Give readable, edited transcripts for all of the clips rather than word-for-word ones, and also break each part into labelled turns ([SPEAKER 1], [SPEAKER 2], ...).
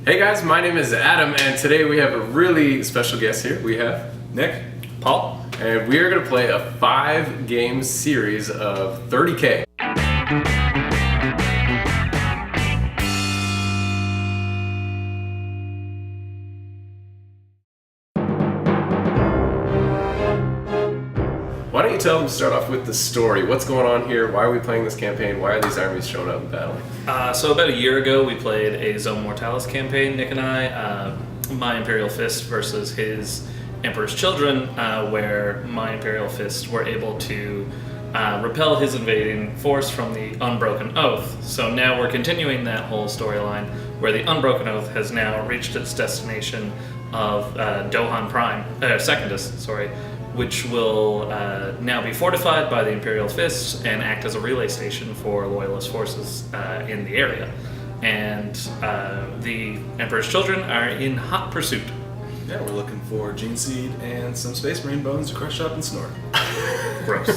[SPEAKER 1] Hey guys, my name is Adam, and today we have a really special guest here. We have
[SPEAKER 2] Nick,
[SPEAKER 1] Paul, and we are going to play a 5-game series of 30K. Why don't you tell them to start off with the story? What's going on here? Why are we playing this campaign? Why are these armies showing up in battle?
[SPEAKER 3] So about a year ago, we played a Zone Mortalis campaign, Nick and I. My Imperial Fist versus his Emperor's Children, where my Imperial Fists were able to repel his invading force from the Unbroken Oath. So now we're continuing that whole storyline, where the Unbroken Oath has now reached its destination of Doghan Secondus, which will now be fortified by the Imperial Fists and act as a relay station for Loyalist forces in the area. And the Emperor's Children are in hot pursuit.
[SPEAKER 2] yeah, we're looking for Gene Seed and some Space Marine bones to crush up and snort.
[SPEAKER 3] Gross.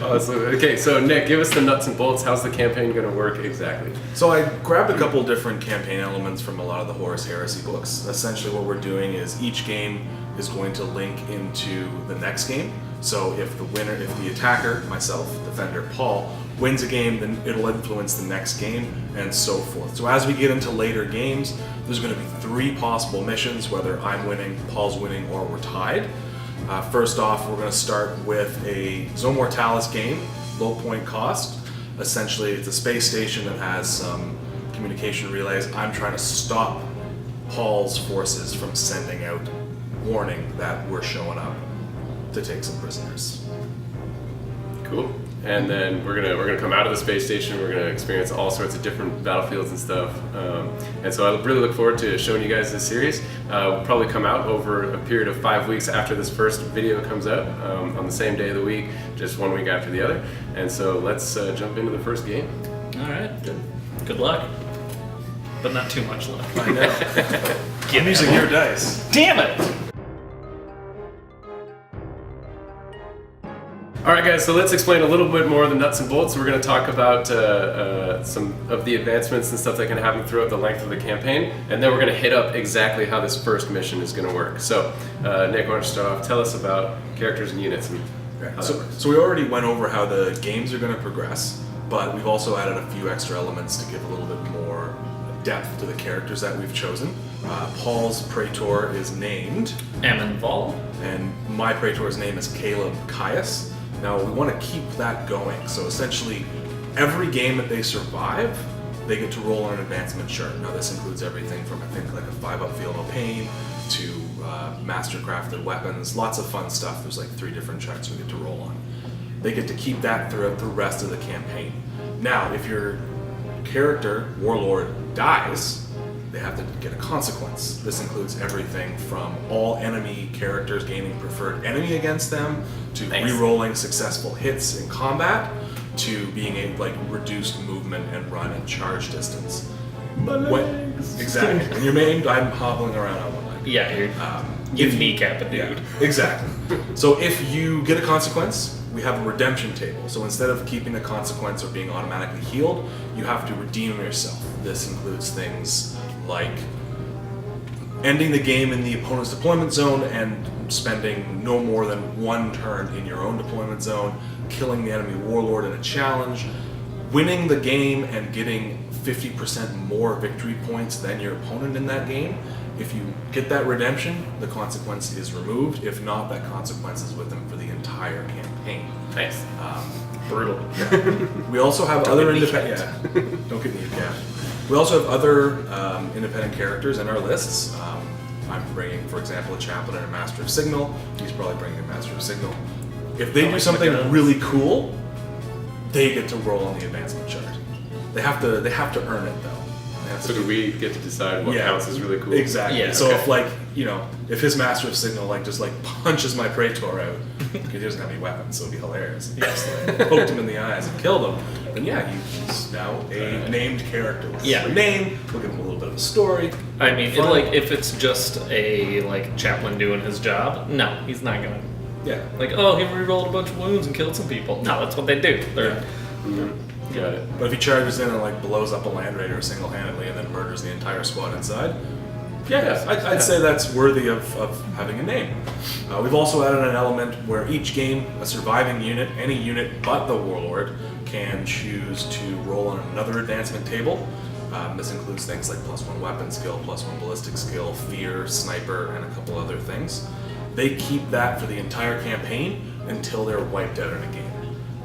[SPEAKER 1] Awesome. Okay, so Nick, give us the nuts and bolts. How's the campaign going to work exactly?
[SPEAKER 2] So I grabbed a couple different campaign elements from a lot of the Horus Heresy books. Essentially what we're doing is each game is going to link into the next game. So if the attacker, myself, defender, Paul, wins a game, then it'll influence the next game, and so forth. So as we get into later games, there's going to be 3 possible missions, whether I'm winning, Paul's winning, or we're tied. First off, we're going to start with a Zone Mortalis game, low point cost. Essentially, it's a space station that has some communication relays. I'm trying to stop Paul's forces from sending out warning that we're showing up to take some prisoners.
[SPEAKER 1] Cool. And then we're gonna come out of the space station. We're gonna experience all sorts of different battlefields and stuff. And so I really look forward to showing you guys this series. We'll probably come out over a period of 5 weeks after this first video comes out, on the same day of the week, just 1 week after the other. And so let's jump into the first game.
[SPEAKER 3] All right. Good luck. But not too much luck.
[SPEAKER 2] I know. I'm using your dice.
[SPEAKER 3] Damn it!
[SPEAKER 1] All right, guys, so let's explain a little bit more of the nuts and bolts. We're going to talk about some of the advancements and stuff that can happen throughout the length of the campaign, and then we're going to hit up exactly how this first mission is going to work. So, Nick, why don't you start off? Tell us about characters and units and how that works.
[SPEAKER 2] So we already went over how the games are going to progress, but we've also added a few extra elements to give a little bit more depth to the characters that we've chosen. Paul's Traitor is named
[SPEAKER 3] Amenval.
[SPEAKER 2] and my Praetor's name is Caleb Caius. Now we want to keep that going, so essentially every game that they survive, they get to roll on an advancement chart. Now this includes everything from I think like a 5-up Feel No Pain to mastercrafted weapons, lots of fun stuff. There's like 3 different charts we get to roll on. They get to keep that throughout the rest of the campaign. Now if your character, Warlord, dies, they have to get a consequence. This includes everything from all enemy characters gaining preferred enemy against them, to re-rolling successful hits in combat, to being a reduced movement and run and charge distance. Exactly. When you're maimed, I'm hobbling around on one leg.
[SPEAKER 3] Yeah, you kneecap a dude.
[SPEAKER 2] Yeah, exactly. So if you get a consequence, we have a redemption table. So instead of keeping the consequence or being automatically healed, you have to redeem yourself. This includes things like ending the game in the opponent's deployment zone and spending no more than 1 turn in your own deployment zone, killing the enemy warlord in a challenge, winning the game and getting 50% more victory points than your opponent in that game. If you get that redemption, the consequence is removed. If not, that consequence is with them for the entire campaign.
[SPEAKER 1] Nice.
[SPEAKER 3] Brutal.
[SPEAKER 2] Yeah. We also have other independent. Yeah. Don't get kneecapped. We also have other independent characters in our lists. I'm bringing, for example, a chaplain and a master of signal. He's probably bringing a master of signal. If they do something really cool, they get to roll on the advancement chart. They have to earn it though.
[SPEAKER 1] So do we get to decide what counts as really cool?
[SPEAKER 2] Exactly.
[SPEAKER 3] Yeah,
[SPEAKER 2] so
[SPEAKER 3] okay.
[SPEAKER 2] if his master of signal just punches my Praetor out, because he doesn't have any weapons, so it'd be hilarious. He just poked him in the eyes and killed him. And yeah, he's now a named character. With a name. We'll give him a little bit of a story.
[SPEAKER 3] I mean, if it's just a chaplain doing his job, no, he's not going.
[SPEAKER 2] Yeah.
[SPEAKER 3] He re-rolled a bunch of wounds and killed some people. No, that's what they do.
[SPEAKER 1] Got it.
[SPEAKER 2] But if he charges in and like blows up a Land Raider single-handedly and then murders the entire squad inside, yeah, I'd say that's worthy of having a name. We've also added an element where each game, a surviving unit, any unit but the Warlord, can choose to roll on another advancement table. This includes things like +1 weapon skill, +1 ballistic skill, fear, sniper, and a couple other things. They keep that for the entire campaign until they're wiped out in a game.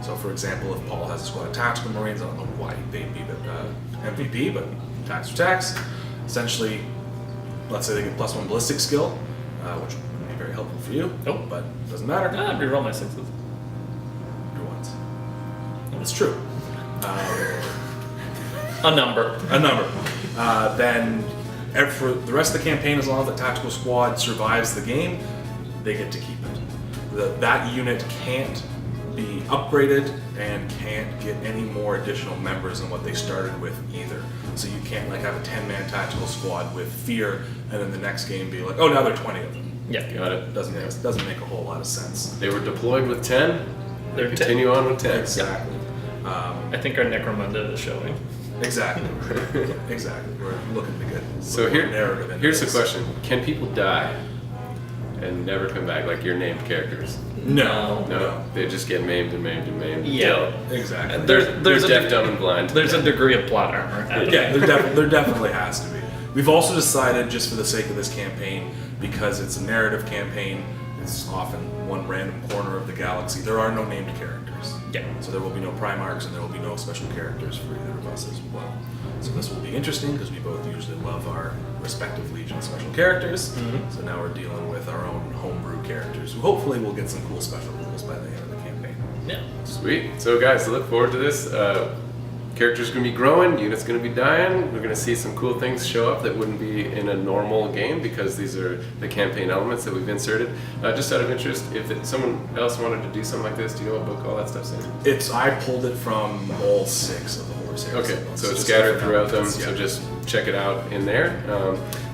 [SPEAKER 2] So, for example, if Paul has a squad of tactical Marines, I don't know why they'd be the MVP, but tax for tax. Essentially, let's say they get +1 ballistic skill, which would be very helpful for you.
[SPEAKER 3] Nope.
[SPEAKER 2] But doesn't matter.
[SPEAKER 3] I'd reroll my 6s.
[SPEAKER 2] Your ones. It's true.
[SPEAKER 3] A number.
[SPEAKER 2] Then, for the rest of the campaign, as long as the tactical squad survives the game, they get to keep it. That unit can't be upgraded and can't get any more additional members than what they started with either. So you can't like have a 10-man tactical squad with fear and then the next game be like, oh, now there are 20 of them.
[SPEAKER 3] Yeah.
[SPEAKER 1] Got it.
[SPEAKER 2] Doesn't make a whole lot of sense.
[SPEAKER 1] They were deployed with 10.
[SPEAKER 3] They're
[SPEAKER 1] Continue on with 10.
[SPEAKER 2] Exactly.
[SPEAKER 3] I think our Necromunda is showing.
[SPEAKER 2] Exactly. Exactly. We're looking to get
[SPEAKER 1] So
[SPEAKER 2] narrative into
[SPEAKER 1] here's the
[SPEAKER 2] this.
[SPEAKER 1] question: can people die and never come back, like your named characters? No, they just get maimed and maimed and maimed.
[SPEAKER 3] Yeah.
[SPEAKER 2] Exactly.
[SPEAKER 3] There's a
[SPEAKER 1] deaf, dumb, and blind.
[SPEAKER 3] There's a degree of plot armor.
[SPEAKER 2] Yeah, there definitely has to be. We've also decided, just for the sake of this campaign, because it's a narrative campaign, it's often one random corner of the galaxy, there are no named characters.
[SPEAKER 3] Yeah.
[SPEAKER 2] So there will be no Primarchs and there will be no special characters for either of us as well. So this will be interesting because we both usually love our respective Legion special characters.
[SPEAKER 3] Mm-hmm.
[SPEAKER 2] So now we're dealing with our own homebrew characters who hopefully will get some cool special rules by the end of the campaign.
[SPEAKER 3] Yeah.
[SPEAKER 1] Sweet. So guys, look forward to this. Characters going to be growing, units going to be dying. We're going to see some cool things show up that wouldn't be in a normal game because these are the campaign elements that we've inserted. Just out of interest, if someone else wanted to do something like this, do you know what book all that stuff's in?
[SPEAKER 2] I pulled it from all 6 of the Horus Heresy.
[SPEAKER 1] Okay, so it's
[SPEAKER 2] just
[SPEAKER 1] scattered throughout them,
[SPEAKER 2] yeah.
[SPEAKER 1] so just check it out in there.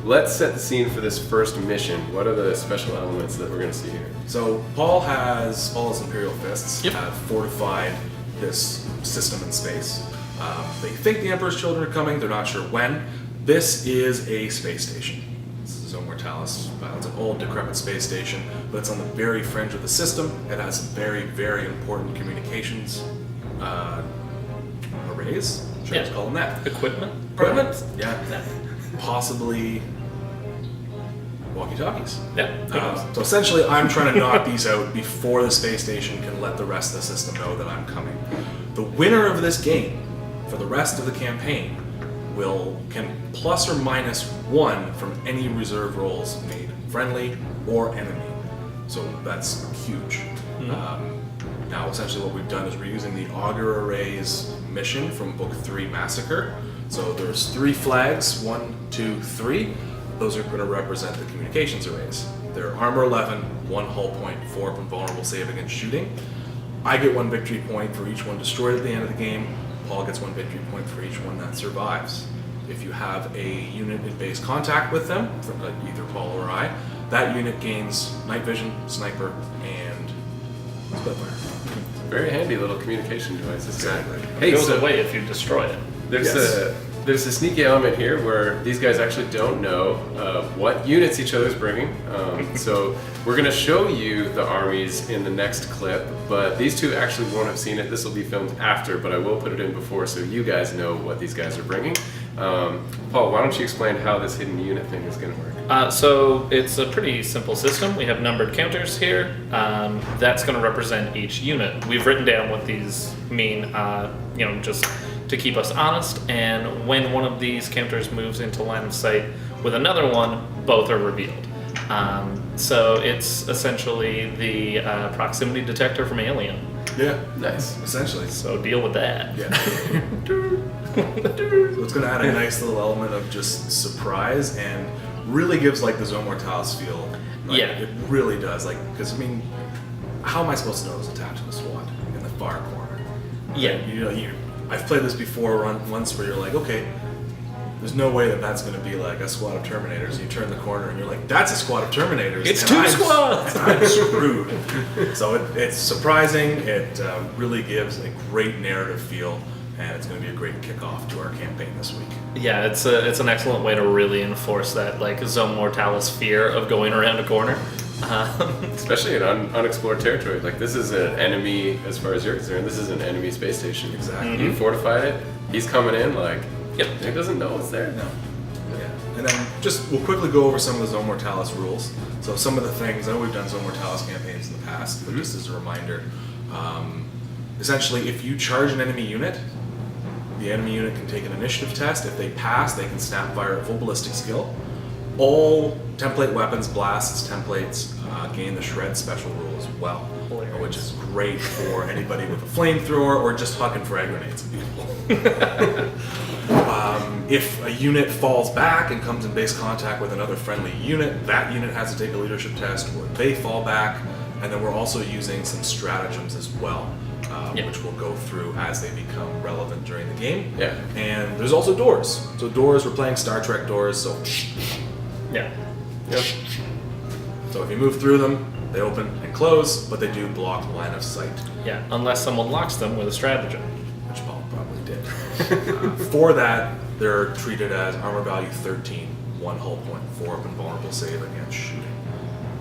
[SPEAKER 1] Let's set the scene for this first mission. What are the special elements that we're going to see here?
[SPEAKER 2] So Paul's Imperial Fists
[SPEAKER 3] Yep.
[SPEAKER 2] have fortified this system in space. They think the Emperor's children are coming, they're not sure when. This is a space station. This is Zone Mortalis. It's an old, decrepit space station, but it's on the very fringe of the system. It has some very, very important communications arrays. Sure, let's call them that.
[SPEAKER 3] Equipment?
[SPEAKER 2] Yeah. Possibly walkie-talkies.
[SPEAKER 3] Yeah.
[SPEAKER 2] So essentially, I'm trying to knock these out before the space station can let the rest of the system know that I'm coming. The winner of this game, for the rest of the campaign, can ±1 from any reserve rolls made, friendly or enemy. So that's huge. Now, essentially, what we've done is we're using the Augur Arrays mission from Book 3 Massacre. So there's 3 flags, 1, 2, 3. Those are going to represent the communications arrays. They're armor 11, 1 hull point, 4 vulnerable save against shooting. I get 1 victory point for each one destroyed at the end of the game. Paul gets 1 victory point for each one that survives. If you have a unit in base contact with them, from either Paul or I, that unit gains night vision, sniper, and Spitfire.
[SPEAKER 1] Very handy little communication device.
[SPEAKER 2] Exactly.
[SPEAKER 1] Hey,
[SPEAKER 3] It goes
[SPEAKER 1] so
[SPEAKER 3] away if you destroy it.
[SPEAKER 1] there's a sneaky element here where these guys actually don't know what units each other's bringing. So we're going to show you the armies in the next clip, but these two actually won't have seen it. This will be filmed after, but I will put it in before so you guys know what these guys are bringing. Paul, why don't you explain how this hidden unit thing is going to work?
[SPEAKER 3] So it's a pretty simple system. We have numbered counters here. That's going to represent each unit. We've written down what these mean, just to keep us honest. And when one of these counters moves into line of sight with another one, both are revealed. So it's essentially the proximity detector from Alien.
[SPEAKER 2] Yeah,
[SPEAKER 1] Nice.
[SPEAKER 2] essentially.
[SPEAKER 3] So deal with that.
[SPEAKER 2] Yeah. So it's going to add a nice little element of just surprise and really gives like the Zone Mortalis feel. Like,
[SPEAKER 3] Yeah.
[SPEAKER 2] It really does. Like, because how am I supposed to know there's a tactical SWAT in the far corner?
[SPEAKER 3] Yeah.
[SPEAKER 2] I've played this before once where you're like, okay, there's no way that's going to be like a squad of Terminators. You turn the corner and you're like, that's a squad of Terminators.
[SPEAKER 3] It's
[SPEAKER 2] and
[SPEAKER 3] 2
[SPEAKER 2] I'm-
[SPEAKER 3] squads!
[SPEAKER 2] and I'm screwed. So it's surprising. It really gives a great narrative feel. and it's going to be a great kickoff to our campaign this week.
[SPEAKER 3] Yeah, it's an excellent way to really enforce that like Zone Mortalis fear of going around a corner.
[SPEAKER 1] Especially in unexplored territory. Like, this is an enemy, as far as you're concerned, this is an enemy space station.
[SPEAKER 2] Exactly.
[SPEAKER 1] You fortified it, he's coming in, like,
[SPEAKER 3] Yep.
[SPEAKER 1] he doesn't know it's there.
[SPEAKER 2] No. Yeah. And then we'll quickly go over some of the Zone Mortalis rules. So some of the things, I know we've done Zone Mortalis campaigns in the past, but just as a reminder, essentially if you charge an enemy unit, the enemy unit can take an initiative test. If they pass, they can snap fire at full ballistic skill. All template weapons, blasts, templates gain the shred special rule as well, which is great for anybody with a flamethrower or just hucking frag grenades at people. If a unit falls back and comes in base contact with another friendly unit, that unit has to take a leadership test, or they fall back. And then we're also using some stratagems as well, which we'll go through as they become relevant during the game.
[SPEAKER 1] Yeah.
[SPEAKER 2] And there's also doors. So doors, we're playing Star Trek doors, so
[SPEAKER 3] Yeah.
[SPEAKER 1] Yep.
[SPEAKER 2] so if you move through them, they open and close, but they do block line of sight,
[SPEAKER 3] Yeah, unless someone locks them with a stratagem.
[SPEAKER 2] which Paul probably did. For that, they're treated as armor value 13, 1 hull point, 4 up invulnerable save against shooting.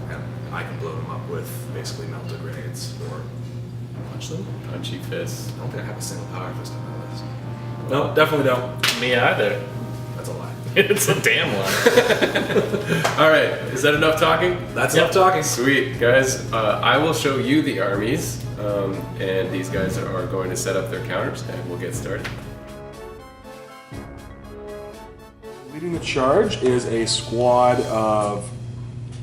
[SPEAKER 2] And I can blow them up with basically melted grenades or punch them.
[SPEAKER 1] Punchy fists.
[SPEAKER 2] I don't think I have a single power fist on my list. No, definitely don't.
[SPEAKER 3] Me either.
[SPEAKER 2] That's a lie.
[SPEAKER 3] It's a damn lie.
[SPEAKER 1] All right, is that enough talking?
[SPEAKER 2] That's enough talking.
[SPEAKER 1] Sweet, guys. I will show you the armies, and these guys are going to set up their counters, and we'll get started.
[SPEAKER 4] Leading the charge is a squad of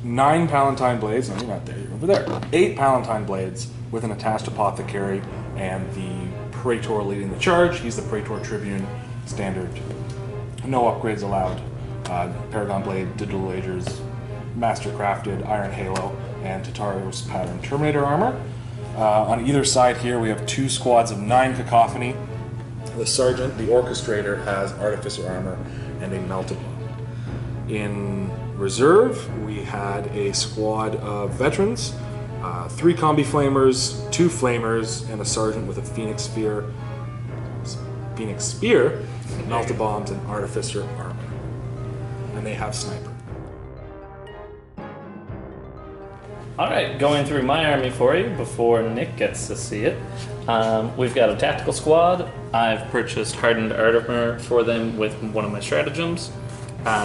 [SPEAKER 4] 9 Palatine Blades. No, you're not there, you're over there. 8 Palatine Blades with an attached apothecary and the Traitor leading the charge. He's the Traitor Tribune, standard. No upgrades allowed. Paragon Blade, Digital Lasers, Master Crafted, Iron Halo, and Tataro's Pattern Terminator Armor. On either side here we have 2 squads of 9 Cacophony. The Sergeant, the Orchestrator, has Artificer Armor and a Melted Bomb. In reserve, we had a squad of veterans, 3 Combi Flamers, 2 Flamers, and a Sergeant with a Phoenix Spear, Melted Bombs, and Artificer Armor. And they have Sniper.
[SPEAKER 3] Alright, going through my army for you before Nick gets to see it. We've got a tactical squad. I've purchased hardened armor for them with one of my stratagems.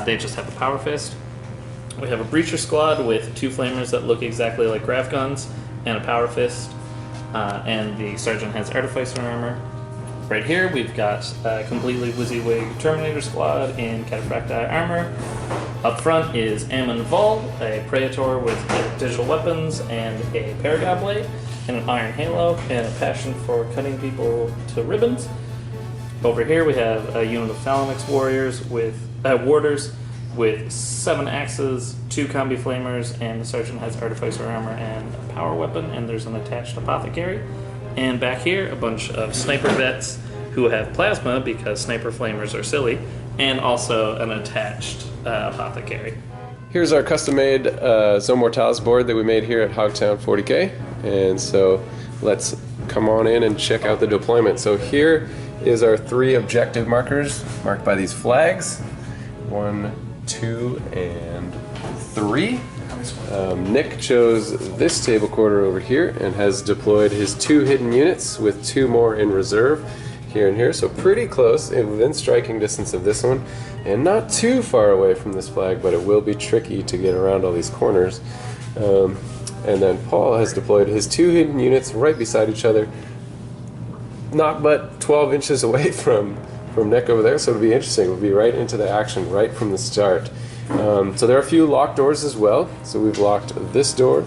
[SPEAKER 3] They just have a power fist. We have a breacher squad with 2 flamers that look exactly like grav guns and a power fist. And the sergeant has artificer armor. Right here we've got a completely WYSIWYG Terminator squad in cataphracti armor. Up front is Ammon Vol, a Praetor with digital weapons and a Paragon Blade, and an Iron Halo, and a passion for cutting people to ribbons. Over here we have a unit of Phalanx warriors with warders with 7 axes, 2 combi flamers, and the sergeant has artificer armor and a power weapon, and there's an attached apothecary. And back here, a bunch of sniper vets who have plasma because sniper flamers are silly, and also an attached apothecary.
[SPEAKER 1] Here's our custom-made Zone Mortalis board that we made here at Hogtown 40K. And so let's come on in and check out the deployment. So here is our 3 objective markers marked by these flags. 1, 2, and 3. Nick chose this table quarter over here and has deployed his 2 hidden units with 2 more in reserve here and here. So pretty close and within striking distance of this one, and not too far away from this flag, but it will be tricky to get around all these corners. And then Paul has deployed his 2 hidden units right beside each other, not but 12 inches away from Nick over there, so it'll be interesting. We'll be right into the action right from the start. So there are a few locked doors as well. So we've locked this door,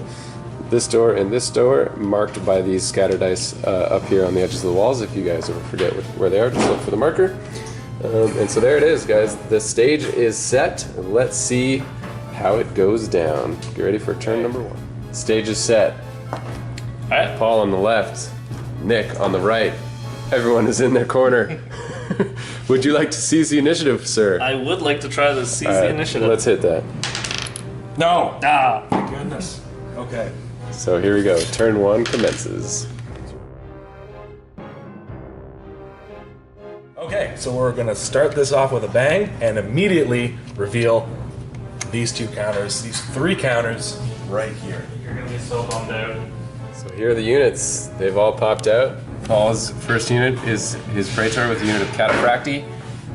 [SPEAKER 1] and this door, marked by these scatter dice up here on the edges of the walls. If you guys ever forget where they are, just look for the marker. And so there it is, guys. The stage is set. Let's see how it goes down. Get ready for turn number 1. Stage is set.
[SPEAKER 3] Alright,
[SPEAKER 1] Paul on the left, Nick on the right. Everyone is in their corner. Would you like to seize the initiative, sir?
[SPEAKER 3] I would like to try to seize the initiative.
[SPEAKER 1] Let's hit that.
[SPEAKER 4] No!
[SPEAKER 3] Ah!
[SPEAKER 4] Thank goodness. Okay.
[SPEAKER 1] So here we go. Turn 1 commences.
[SPEAKER 4] so we're going to start this off with a bang and immediately reveal these two counters, these three counters right here.
[SPEAKER 3] You're gonna be so bummed out.
[SPEAKER 1] So here are the units. They've all popped out. Paul's first unit is his Traitor with a unit of Cataphracti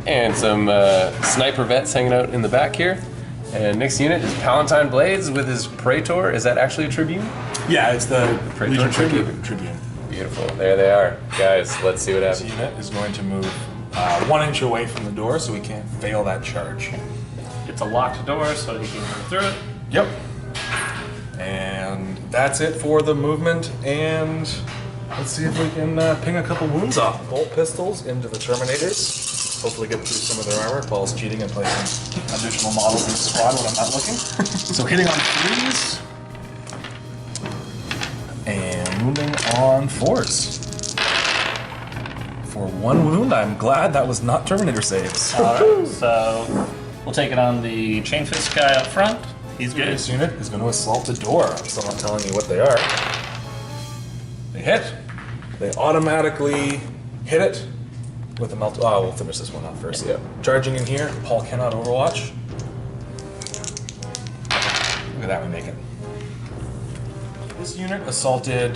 [SPEAKER 1] and some sniper vets hanging out in the back here. And Nick's unit is Palatine Blades with his Traitor. Is that actually a Tribune?
[SPEAKER 4] Yeah, it's the
[SPEAKER 1] Praetor
[SPEAKER 4] Legion Tribune.
[SPEAKER 1] Beautiful. There they are. Guys, let's see what
[SPEAKER 4] This
[SPEAKER 1] happens.
[SPEAKER 4] unit is going to move 1 inch away from the door so we can't fail that charge.
[SPEAKER 3] It's a locked door, so you can go through it.
[SPEAKER 4] Yep. And that's it for the movement, and let's see if we can ping a couple wounds off. Bolt pistols into the Terminators. Hopefully get through some of their armor. Paul's cheating and placing additional models in the squad when I'm not looking. So hitting on 3s. And wounding on 4s. For 1 wound, I'm glad that was not Terminator saves.
[SPEAKER 3] Alright, so we'll take it on the Chain Fist guy up front. He's good.
[SPEAKER 4] This unit is going to assault the door. I'm still not telling you what they are. They hit. They automatically hit it with a melt. Oh, we'll finish this one off first.
[SPEAKER 1] Yep.
[SPEAKER 4] Charging in here. Paul cannot overwatch. Look at that, we make it. This unit assaulted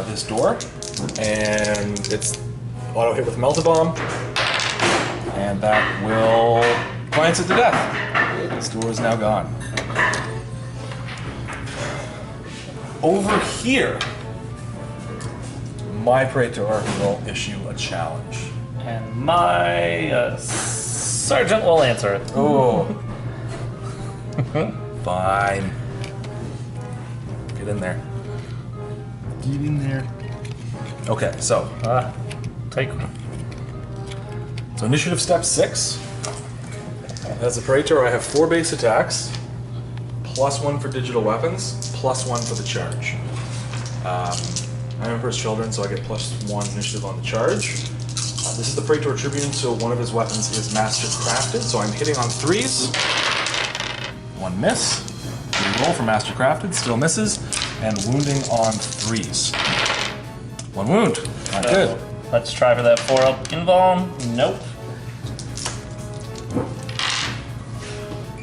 [SPEAKER 4] this door, and it's auto hit with Melta Bomb, and that will glance it to death. This door is now gone. Over here, my Praetor will issue a challenge.
[SPEAKER 3] And my sergeant will answer it.
[SPEAKER 4] Oh. Fine. Get in there. Get in there. Okay, so
[SPEAKER 3] Take
[SPEAKER 4] initiative step 6. As a Praetor, I have 4 base attacks, +1 for digital weapons, +1 for the charge. I'm Emperor's Children, so I get +1 initiative on the charge. This is the Praetor Tribune, so one of his weapons is Master Crafted, so I'm hitting on 3s. 1 miss. Roll for Master Crafted, still misses, and wounding on 3s. 1 wound. Not good.
[SPEAKER 3] Let's try for that 4-up invuln. Nope.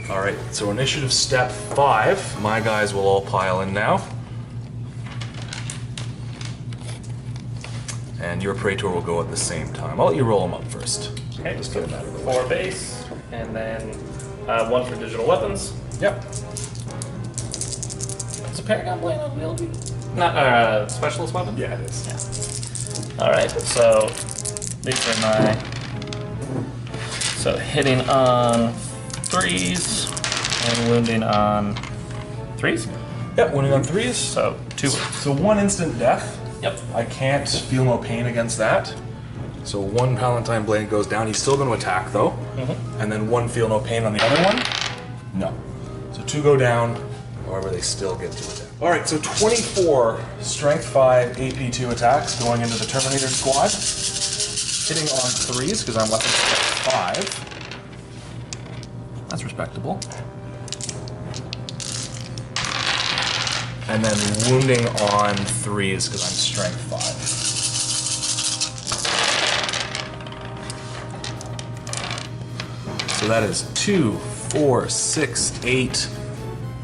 [SPEAKER 4] Alright, so initiative step 5. My guys will all pile in now. And your Praetor will go at the same time. I'll let you roll them up first.
[SPEAKER 3] Okay,
[SPEAKER 4] Just get them out of the way.
[SPEAKER 3] 4 base, and then 1 for digital weapons.
[SPEAKER 4] Yep.
[SPEAKER 3] Is a Paragon Blade unwieldy? Not specialist weapon?
[SPEAKER 4] Yeah, it is.
[SPEAKER 3] Yeah. Alright, so these are my. So hitting on 3s and wounding on 3s.
[SPEAKER 4] Yep, wounding on 3s.
[SPEAKER 3] So 2.
[SPEAKER 4] So 1 instant death.
[SPEAKER 3] Yep.
[SPEAKER 4] I can't feel no pain against that. So 1 Palatine Blade goes down. He's still going to attack though. And then 1 feel no pain on the other one. No. So 2 go down. However, they still get to attack. Alright, so 24 Strength 5 AP2 attacks going into the Terminator squad. Hitting on 3s because I'm weapon step 5. That's respectable. And then wounding on 3s because I'm strength 5. So that is 2, 4, 6, 8,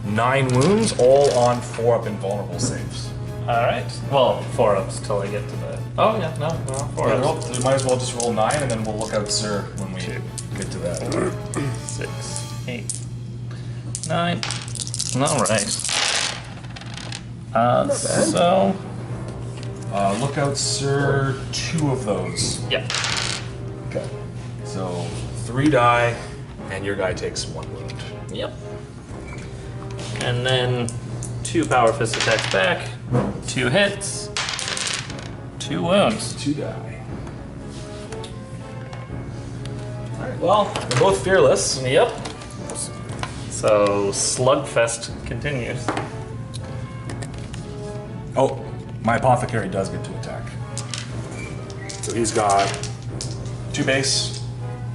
[SPEAKER 4] 9 wounds, all on 4-up invulnerable saves.
[SPEAKER 3] Alright. Well, 4-ups till I get to the. Oh, yeah, no, 4-ups.
[SPEAKER 4] We might as well just roll 9 and then we'll look out Sir when we get to that.
[SPEAKER 3] 6, 8, 9. Alright. So.
[SPEAKER 4] Look out Sir, 2 of those.
[SPEAKER 3] Yeah.
[SPEAKER 4] Okay. So 3 die, and your guy takes 1 wound.
[SPEAKER 3] Yep. And then 2 Power Fist attacks back, 2 hits, 2 wounds.
[SPEAKER 4] 2 die. Alright, well, they're both fearless.
[SPEAKER 3] Yep. So Slugfest continues.
[SPEAKER 4] Oh, my Apothecary does get to attack. So he's got 2 base,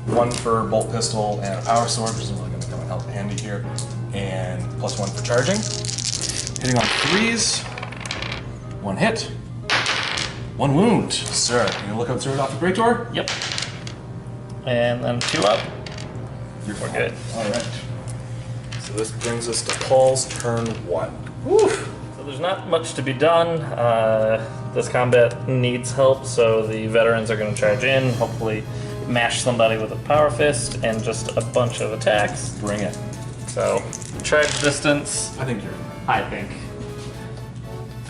[SPEAKER 4] 1 for Bolt Pistol, and a Power Sword, which isn't really going to come in handy here, and +1 for charging. Hitting on 3s, 1 hit, 1 wound. Sir, you gonna look out Sir off the Praetor?
[SPEAKER 3] Yep. And then 2 up. We're good.
[SPEAKER 4] All right. So this brings us to Paul's turn 1.
[SPEAKER 3] Whew. So there's not much to be done. This combat needs help, so the veterans are going to charge in, hopefully mash somebody with a power fist, and just a bunch of attacks.
[SPEAKER 4] Bring it.
[SPEAKER 3] So, charge distance.
[SPEAKER 4] I think you're in.
[SPEAKER 3] I think.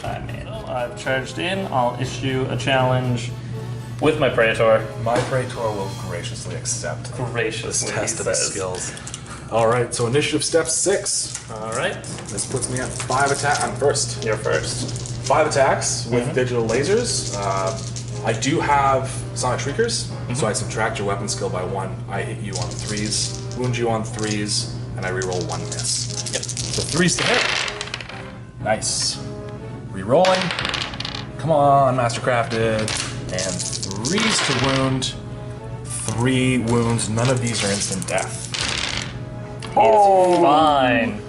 [SPEAKER 3] I've charged in. I'll issue a challenge with my Traitor.
[SPEAKER 4] My Traitor will graciously accept
[SPEAKER 3] Graciously,
[SPEAKER 4] this test
[SPEAKER 3] he
[SPEAKER 4] of his
[SPEAKER 3] says.
[SPEAKER 4] skills. All right, so initiative step 6.
[SPEAKER 3] All right,
[SPEAKER 4] This puts me at 5 attack. I'm first.
[SPEAKER 3] you're first.
[SPEAKER 4] 5 attacks with digital lasers. I do have Sonic Shriekers, so I subtract your weapon skill by 1. I hit you on 3s, wound you on 3s, and I reroll 1 miss.
[SPEAKER 3] Yep.
[SPEAKER 4] So 3s to hit. Nice. Rerolling. Come on, Mastercrafted. And 3s to wound. 3 wounds. None of these are instant death.
[SPEAKER 3] Oh, fine.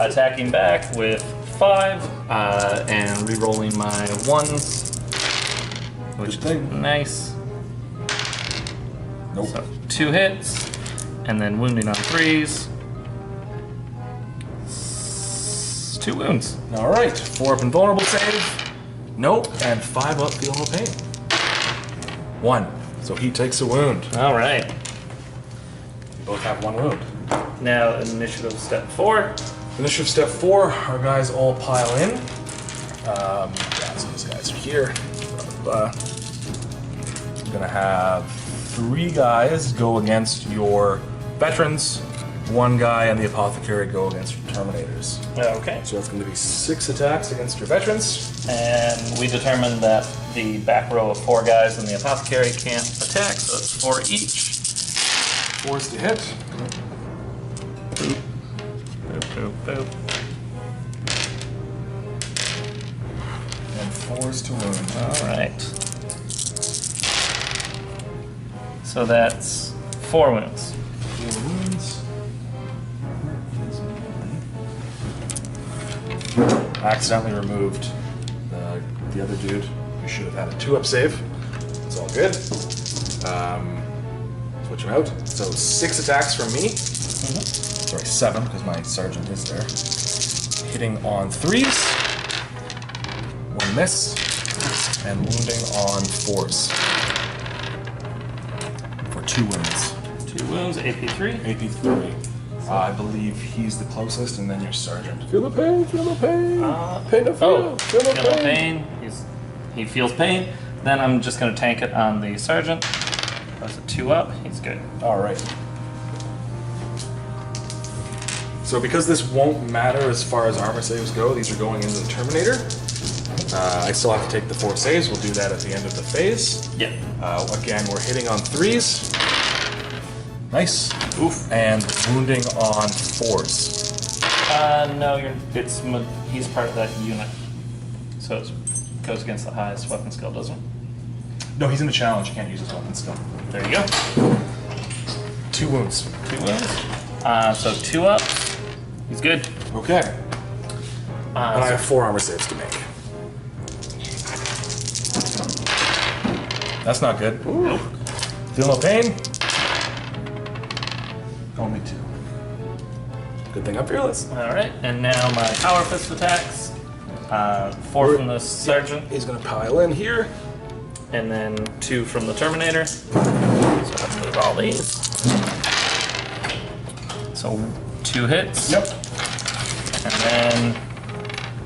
[SPEAKER 3] Attacking back with 5 and re-rolling my 1s, which
[SPEAKER 4] Good thing.
[SPEAKER 3] is nice.
[SPEAKER 4] Nope.
[SPEAKER 3] So 2 hits, and then wounding on 3s. 2 wounds.
[SPEAKER 4] All right. 4 up invulnerable save. Nope. And 5 up feel no pain. 1. So he takes a wound.
[SPEAKER 3] All right.
[SPEAKER 4] We both have 1 wound.
[SPEAKER 3] Now initiative step 4.
[SPEAKER 4] Initiative step 4, our guys all pile in. So these guys are here. I'm gonna have 3 guys go against your veterans, 1 guy and the apothecary go against your terminators.
[SPEAKER 3] Okay.
[SPEAKER 4] So that's gonna be 6 attacks against your veterans.
[SPEAKER 3] And we determined that the back row of 4 guys and the apothecary can't attack, so it's 4 each.
[SPEAKER 4] 4s to hit.
[SPEAKER 3] Boop. Boop, boop, boop.
[SPEAKER 4] And 4s to wound.
[SPEAKER 3] Alright. So that's 4 wounds.
[SPEAKER 4] 4 wounds. Accidentally removed the other dude. We should have had a 2-up save. It's all good. Switch him out. So 6 attacks from me. Sorry, 7 because my sergeant is there. Hitting on 3s. 1 miss. And wounding on 4s. For 2 wounds.
[SPEAKER 3] 2 wounds, AP3.
[SPEAKER 4] AP3. I believe he's the closest, and then your sergeant. Feel the pain, feel the pain. Pain to feel, feel the
[SPEAKER 3] Feel no
[SPEAKER 4] pain.
[SPEAKER 3] pain. He feels pain. Then I'm just going to tank it on the sergeant. That's a 2 up. He's good.
[SPEAKER 4] All right. So because this won't matter as far as armor saves go, these are going into the Terminator. I still have to take the 4 saves. We'll do that at the end of the phase.
[SPEAKER 3] Yeah.
[SPEAKER 4] Again, we're hitting on 3s. Nice.
[SPEAKER 3] Oof.
[SPEAKER 4] And wounding on 4s.
[SPEAKER 3] No, he's part of that unit. So it goes against the highest weapon skill, doesn't it?
[SPEAKER 4] No, he's in the challenge. You can't use his weapon skill.
[SPEAKER 3] There you go.
[SPEAKER 4] 2 wounds.
[SPEAKER 3] 2 wounds. So 2 up. He's good.
[SPEAKER 4] Okay. And I have 4 armor saves to make. That's not good.
[SPEAKER 3] Nope.
[SPEAKER 4] Feel no pain? Only 2. Good thing I'm fearless.
[SPEAKER 3] Alright, and now my power fist attacks. 4 from the sergeant,
[SPEAKER 4] He's gonna pile in here.
[SPEAKER 3] and then 2 from the Terminator. So let's move all these. So 2 hits.
[SPEAKER 4] Yep.
[SPEAKER 3] And then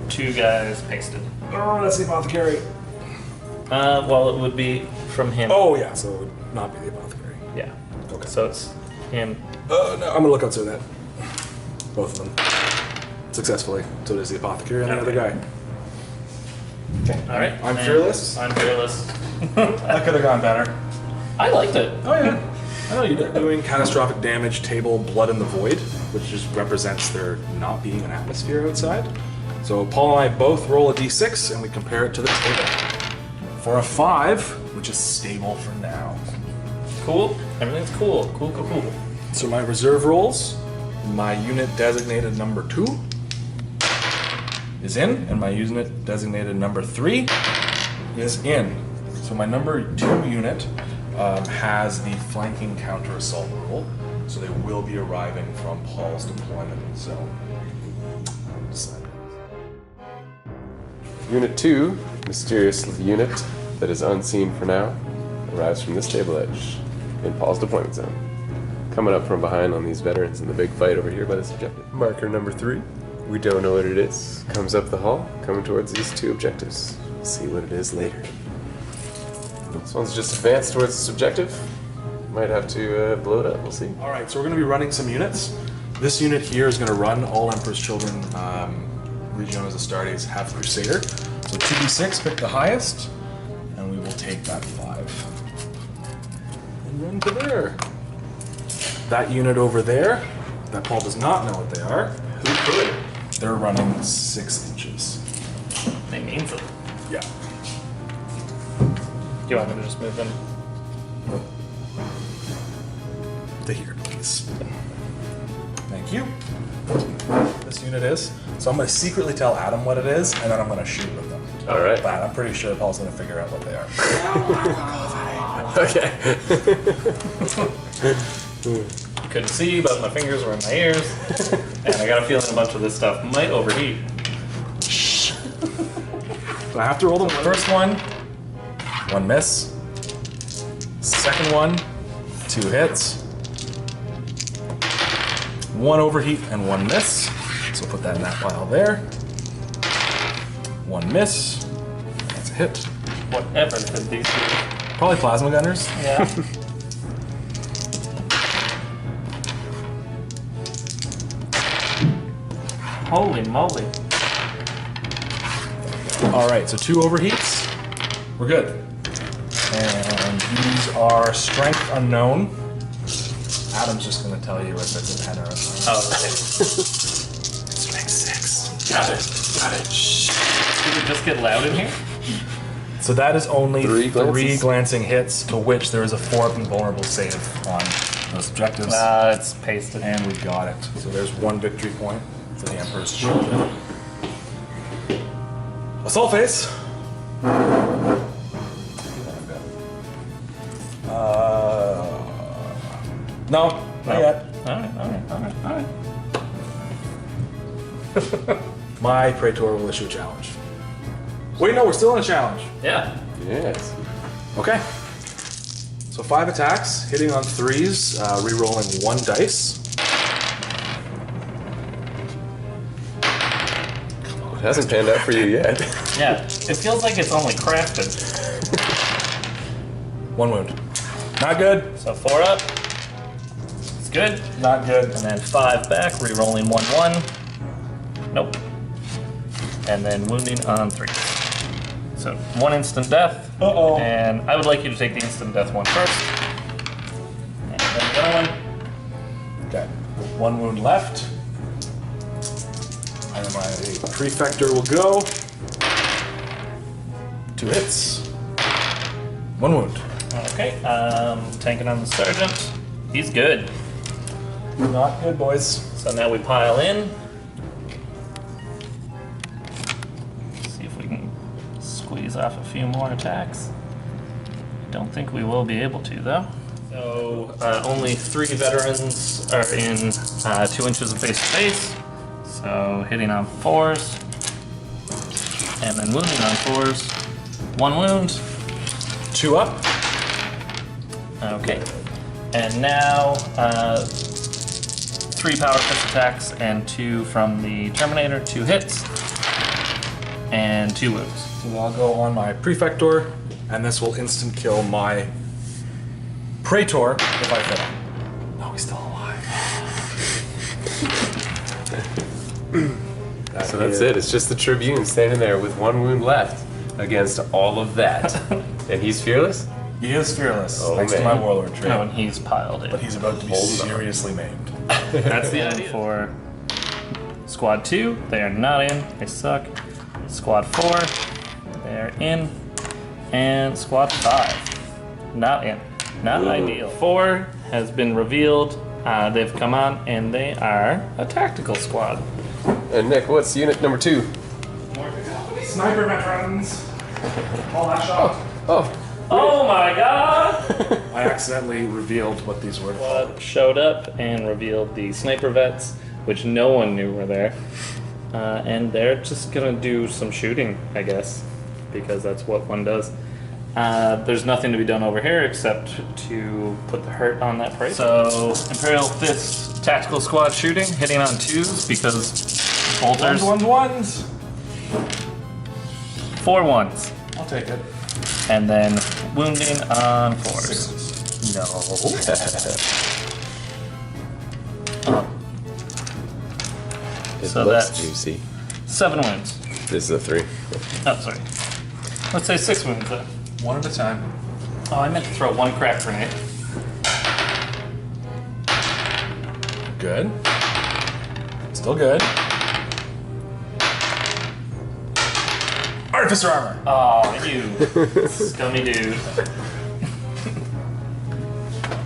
[SPEAKER 3] 2 guys pasted.
[SPEAKER 4] Oh, that's the apothecary.
[SPEAKER 3] Well, it would be from him.
[SPEAKER 4] Oh, yeah, so it would not be the apothecary.
[SPEAKER 3] Yeah.
[SPEAKER 4] Okay.
[SPEAKER 3] So it's him.
[SPEAKER 4] No, I'm gonna look outside that. Both of them. Successfully. So there's the apothecary and the other guy. Okay.
[SPEAKER 3] Alright.
[SPEAKER 4] I'm
[SPEAKER 3] and
[SPEAKER 4] fearless.
[SPEAKER 3] I'm fearless.
[SPEAKER 4] That could have gone better.
[SPEAKER 3] I liked it.
[SPEAKER 4] Oh, yeah. I know you did. Doing catastrophic damage, table, blood in the void, which just represents there not being an atmosphere outside. So Paul and I both roll a d6 and we compare it to the table. For a 5, which is stable for now.
[SPEAKER 3] Cool. Everything's cool. Cool, cool, cool.
[SPEAKER 4] So my reserve rolls, my unit designated number 2 is in, and my unit designated number 3 is in. So my number 2 unit has the flanking counter assault rule, so they will be arriving from Paul's deployment zone.
[SPEAKER 1] Unit 2, mysterious unit that is unseen for now, arrives from this table edge in Paul's deployment zone. Coming up from behind on these veterans in the big fight over here by this objective. Marker number 3, we don't know what it is, comes up the hall, coming towards these 2 objectives. We'll see what it is later. This one's just advanced towards this objective. Might have to blow it up, we'll see.
[SPEAKER 4] All right, so we're going to be running some units. This unit here is going to run all Emperor's Children Legiones Astartes have Crusader. So 2d6, pick the highest, and we will take that 5. And run to there. That unit over there, that Paul does not know what they are.
[SPEAKER 3] Who could?
[SPEAKER 4] They're running 6 inches.
[SPEAKER 3] They mean something.
[SPEAKER 4] Yeah.
[SPEAKER 3] Do you want me to just move them?
[SPEAKER 4] To here, please. Thank you. This unit is. So I'm going to secretly tell Adam what it is, and then I'm going to shoot with them.
[SPEAKER 1] All right.
[SPEAKER 4] But I'm pretty sure Paul's going to figure out what they are.
[SPEAKER 1] Okay.
[SPEAKER 3] Couldn't see, but my fingers were in my ears. And I got a feeling a bunch of this stuff might overheat.
[SPEAKER 4] So I have to roll the first one. 1 miss. Second one. 2 hits. 1 overheat and 1 miss. So put that in that pile there. 1 miss. That's a hit.
[SPEAKER 3] Whatever could these be.
[SPEAKER 4] Probably plasma gunners.
[SPEAKER 3] Yeah. Holy moly.
[SPEAKER 4] All right, so 2 overheats. We're good. And these are strength unknown. Adam's just going to tell you if it's a 10 or a 9.
[SPEAKER 3] Oh, okay.
[SPEAKER 4] Strength 6.
[SPEAKER 1] Got it. Shh.
[SPEAKER 3] Did it just get loud in here?
[SPEAKER 4] So that is only
[SPEAKER 1] 3
[SPEAKER 4] 3
[SPEAKER 1] glances?
[SPEAKER 4] glancing hits, to which there is a 4 invulnerable save on those objectives.
[SPEAKER 3] It's pasted.
[SPEAKER 4] And we got it. So there's 1 victory point for the Emperor's Children. Assault phase. No, not yet.
[SPEAKER 3] Alright.
[SPEAKER 4] My Traitor will issue a challenge. Wait, no, we're still in a challenge.
[SPEAKER 3] Yeah.
[SPEAKER 1] Yes.
[SPEAKER 4] Okay. So 5 attacks, hitting on 3s, re-rolling 1 dice.
[SPEAKER 1] It hasn't panned out for you yet.
[SPEAKER 3] Yeah. It feels like it's only crafted.
[SPEAKER 4] 1 wound. Not good.
[SPEAKER 3] So 4 up. It's good.
[SPEAKER 4] Not good.
[SPEAKER 3] And then 5 back, re-rolling 1/1. Nope. And then wounding on 3. So 1 instant death.
[SPEAKER 4] Uh-oh.
[SPEAKER 3] And I would like you to take the instant death one first. And then the other one.
[SPEAKER 4] Okay. 1 wound left. And my prefector will go. 2 hits. 1 wound.
[SPEAKER 3] Okay. Tanking on the sergeant. He's good.
[SPEAKER 4] Not good, boys.
[SPEAKER 3] So now we pile in. See if we can squeeze off a few more attacks. Don't think we will be able to, though. So only 3 veterans are in 2 inches of face to face. So hitting on 4s. And then wounding on 4s. 1 wound.
[SPEAKER 4] 2 up.
[SPEAKER 3] Okay. And now 3 power fist attacks and 2 from the Terminator. 2 hits. And 2 wounds.
[SPEAKER 4] So I'll go on my prefector, and this will instant kill my Traitor if I fail. No, he's still alive.
[SPEAKER 1] So that's it. It's just the Tribune standing there with 1 wound left against all of that. And he's fearless?
[SPEAKER 4] He is fearless,
[SPEAKER 1] Oh,
[SPEAKER 4] thanks to
[SPEAKER 1] man.
[SPEAKER 4] my warlord trait.
[SPEAKER 3] Oh, and he's piled in.
[SPEAKER 4] But he's about to be
[SPEAKER 1] Hold on.
[SPEAKER 4] seriously maimed.
[SPEAKER 3] That's the idea. For Squad 2, they are not in. They suck. Squad 4, they're in. And Squad 5, not in. Not ideal. 4 has been revealed. They've come on, and they are a tactical squad.
[SPEAKER 1] And Nick, what's unit number 2?
[SPEAKER 4] Sniper veterans. All that shot.
[SPEAKER 1] Oh,
[SPEAKER 3] Oh my god!
[SPEAKER 4] I accidentally revealed what these were.
[SPEAKER 3] Showed up and revealed the sniper vets, which no one knew were there. And they're just gonna do some shooting, I guess, because that's what one does. There's nothing to be done over here except to put the hurt on that Praetor. So, Imperial Fist tactical squad shooting, hitting on 2s because bolters.
[SPEAKER 4] Ones.
[SPEAKER 3] 4 1s.
[SPEAKER 4] I'll take it.
[SPEAKER 3] And then wounding on 4s.
[SPEAKER 4] No.
[SPEAKER 1] It
[SPEAKER 3] So
[SPEAKER 1] looks
[SPEAKER 3] that's-
[SPEAKER 1] juicy.
[SPEAKER 3] 7 wounds.
[SPEAKER 1] This is a 3.
[SPEAKER 3] Oh, sorry. Let's say 6 wounds then.
[SPEAKER 4] One at a time.
[SPEAKER 3] Oh, I meant to throw 1 crack grenade.
[SPEAKER 4] Good. Still good. Artificer armor.
[SPEAKER 3] Oh, you scummy dude.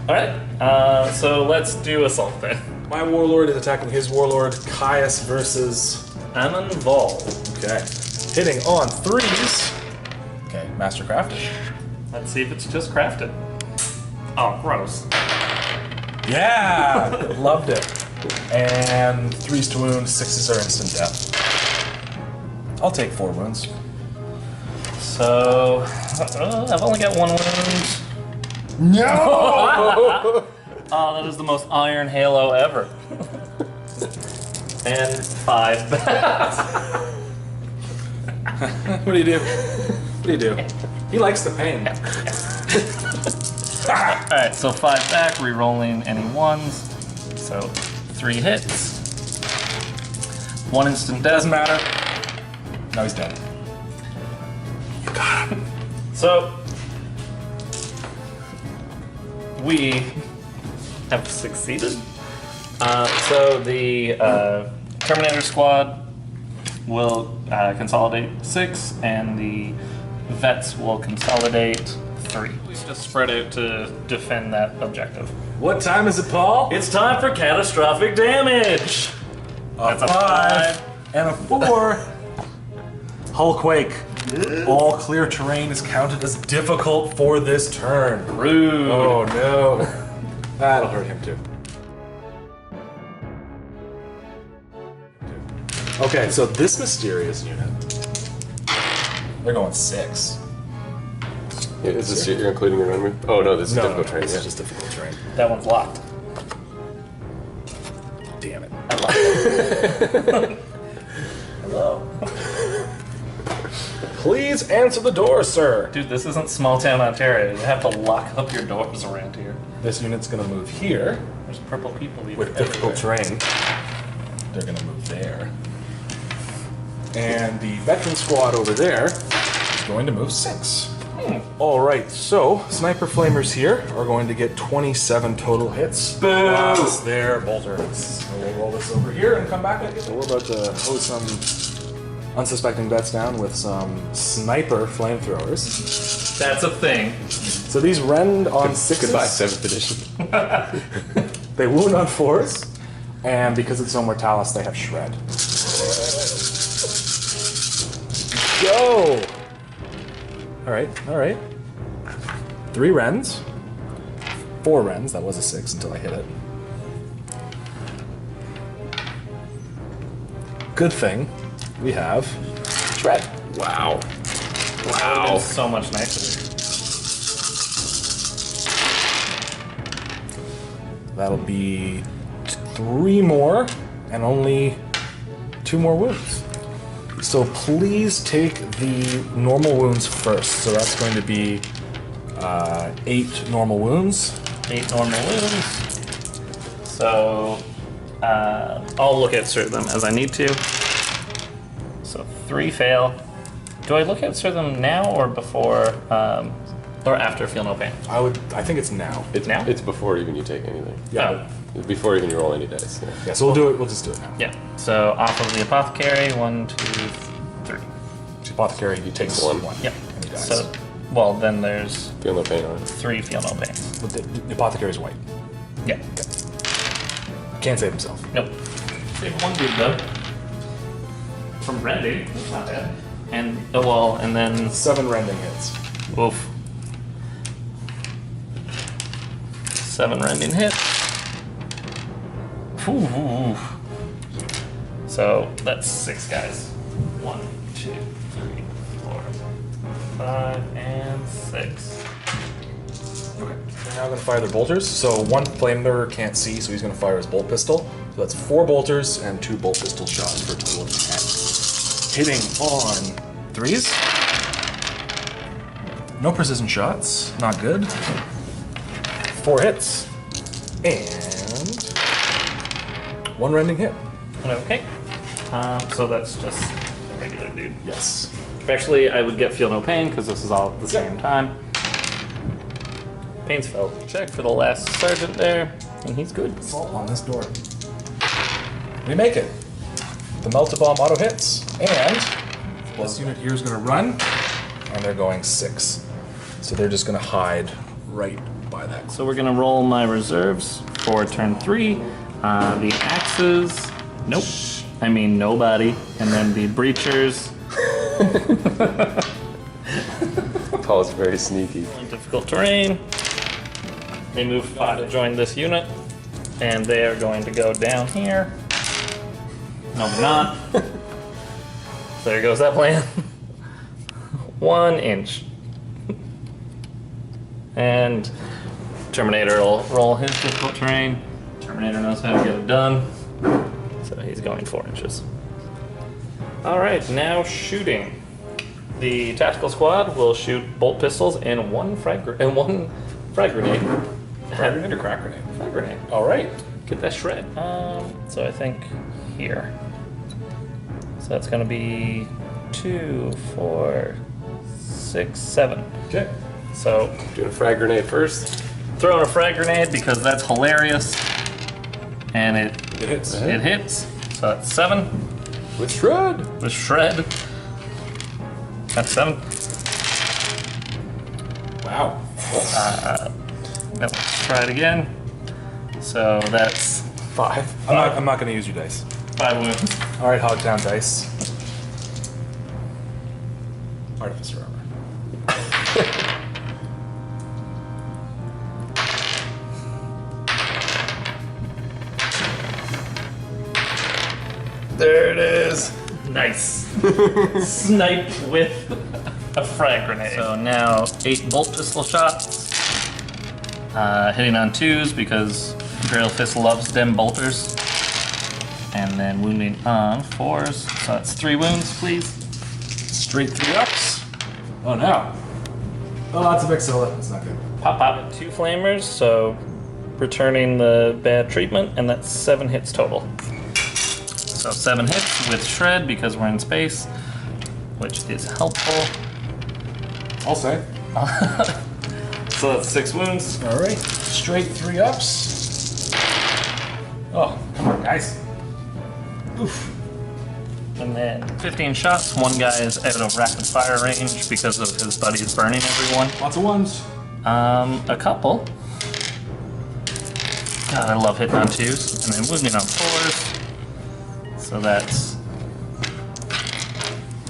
[SPEAKER 3] Alright, so let's do assault then.
[SPEAKER 4] My warlord is attacking his warlord, Caius versus.
[SPEAKER 3] I'm involved.
[SPEAKER 4] Okay. Hitting on 3s. Okay, Mastercraft.
[SPEAKER 3] Let's see if it's just crafted. Oh, gross.
[SPEAKER 4] Yeah! Loved it. And 3s to wound, 6s are instant death. I'll take 4 wounds.
[SPEAKER 3] So, I've only got 1 wound.
[SPEAKER 4] No!
[SPEAKER 3] Oh, that is the most iron halo ever. And 5 bats.
[SPEAKER 4] What do you do? What do you do? He likes the pain.
[SPEAKER 3] Alright, so 5 back, re-rolling any 1s. So 3 hits. 1 instant death.
[SPEAKER 4] Doesn't matter. No, he's dead.
[SPEAKER 3] You got him. So we have succeeded. So the Terminator squad will consolidate 6, and the vets will consolidate 3. We just spread out to defend that objective.
[SPEAKER 4] What time is it, Paul?
[SPEAKER 3] It's time for catastrophic damage. That's a 5.
[SPEAKER 4] And a 4. Hullquake. All clear terrain is counted as difficult for this turn.
[SPEAKER 3] Rude.
[SPEAKER 4] Oh no. That'll hurt him too. Okay, so this mysterious unit, they're going 6.
[SPEAKER 1] Is this you're including your run with? Oh no, this is difficult terrain.
[SPEAKER 4] This
[SPEAKER 1] Yeah.
[SPEAKER 4] is just difficult terrain.
[SPEAKER 3] That one's locked.
[SPEAKER 4] Damn it.
[SPEAKER 3] Hello.
[SPEAKER 4] Please answer the door, sir.
[SPEAKER 3] Dude, this isn't small town Ontario. You have to lock up your doors around here.
[SPEAKER 4] This unit's gonna move here
[SPEAKER 3] There's purple people
[SPEAKER 4] with difficult terrain. They're gonna move there. And the veteran squad over there is going to move 6. Alright, so Sniper Flamers here are going to get 27 total hits. Plus their bolters. So we'll roll this over here and come back. So we're about to hose some unsuspecting vets down with some sniper flamethrowers.
[SPEAKER 3] That's a thing.
[SPEAKER 4] So these rend on 6s.
[SPEAKER 1] Goodbye, 7th edition.
[SPEAKER 4] They wound on 4s, and because it's no Mortalis, they have shred. Go! Alright. 3 rends. 4 rends, that was a 6 until I hit it. Good thing we have shred.
[SPEAKER 1] Wow.
[SPEAKER 3] Wow. So much nicer.
[SPEAKER 4] That'll be 3 more and only 2 more wounds. So please take the normal wounds first. So that's going to be 8 normal wounds.
[SPEAKER 3] 8 normal wounds. So I'll look at them as I need to. So 3 fail. Do I look at them now or before or after feel no pain?
[SPEAKER 4] I think it's now.
[SPEAKER 1] It's
[SPEAKER 3] Now?
[SPEAKER 1] It's before even you take anything.
[SPEAKER 4] Yeah.
[SPEAKER 1] Before even you roll any dice. Yeah.
[SPEAKER 4] Yeah, so we'll do it. We'll just do it now.
[SPEAKER 3] Yeah. So off of the apothecary, 1, 2, 3.
[SPEAKER 4] The apothecary, he takes
[SPEAKER 1] One.
[SPEAKER 4] 1.
[SPEAKER 3] Yep.
[SPEAKER 4] And he dies.
[SPEAKER 3] So, well, then there's
[SPEAKER 1] Feel no pain on it.
[SPEAKER 3] 3 feel no pain.
[SPEAKER 4] But the apothecary's white.
[SPEAKER 3] Yeah.
[SPEAKER 4] Can't save himself.
[SPEAKER 3] Nope. Save 1 dude though. From rending. That's not bad. And and then
[SPEAKER 4] 7 rending hits.
[SPEAKER 3] oof. 7 rending hits. Ooh. So that's 6 guys. 1, 2, 3, 4, 5, and 6.
[SPEAKER 4] Okay. They're now going to fire their bolters. So one flamethrower can't see, so he's going to fire his bolt pistol. So that's 4 bolters and 2 bolt pistol shots for a total of 10. Hitting on 3s. No precision shots. Not good. 4 hits. And 1 rending hit.
[SPEAKER 3] Okay. So that's just a regular dude.
[SPEAKER 4] Yes.
[SPEAKER 3] Actually, I would get feel no pain because this is all at the same time. Pain's felt. Check for the last sergeant there, and he's good.
[SPEAKER 4] Assault on this door. We make it. The melta bomb auto hits, and this unit here is going to run, and they're going 6. So they're just going to hide right by that.
[SPEAKER 3] So we're gonna roll my reserves for turn 3. The axes, nope. I mean nobody, and then the breachers.
[SPEAKER 1] Paul's very sneaky.
[SPEAKER 3] Difficult terrain. They move 5 to join this unit, and they are going to go down here. No, they're not. There goes that plan. 1 inch. And Terminator will roll his difficult terrain. Terminator knows how to get it done. So he's going 4 inches. Alright, now shooting. The tactical squad will shoot bolt pistols and one frag grenade.
[SPEAKER 4] Frag grenade or crack grenade?
[SPEAKER 3] Frag grenade.
[SPEAKER 4] All right.
[SPEAKER 3] Get that shred. So I think here. So that's gonna be 2, 4, 6, 7.
[SPEAKER 4] Okay.
[SPEAKER 3] So
[SPEAKER 1] Doing a frag grenade first.
[SPEAKER 3] throwing a frag grenade because that's hilarious. And it
[SPEAKER 4] hits.
[SPEAKER 3] hits. So that's 7
[SPEAKER 1] With shred.
[SPEAKER 3] with shred. That's 7.
[SPEAKER 4] Wow.
[SPEAKER 3] Now let's try it again. So that's
[SPEAKER 1] 5.
[SPEAKER 4] I'm not going to use your dice.
[SPEAKER 3] 5 wounds.
[SPEAKER 4] All right, Hogtown dice. Artificer armor.
[SPEAKER 1] There it is.
[SPEAKER 3] Nice. Sniped with a frag grenade. So now 8 bolt pistol shots. Hitting on 2s because Imperial Fist loves them bolters. And then wounding on 4s. So that's 3 wounds, please.
[SPEAKER 4] Straight 3 ups. Oh no. Oh, that's a big solo. That's not good.
[SPEAKER 3] Pop, pop. 2 flamers, so returning the bad treatment, and that's 7 hits total. So 7 hits with shred because we're in space, which is helpful.
[SPEAKER 4] I'll say.
[SPEAKER 3] So that's 6 wounds.
[SPEAKER 4] All right. Straight 3 ups. Oh, come on, guys. Oof.
[SPEAKER 3] And then 15 shots. 1 guy is out of rapid fire range because of his buddies burning everyone.
[SPEAKER 4] Lots of 1s.
[SPEAKER 3] A couple. God, I love hitting on 2s. And then wounding on 4s. So that's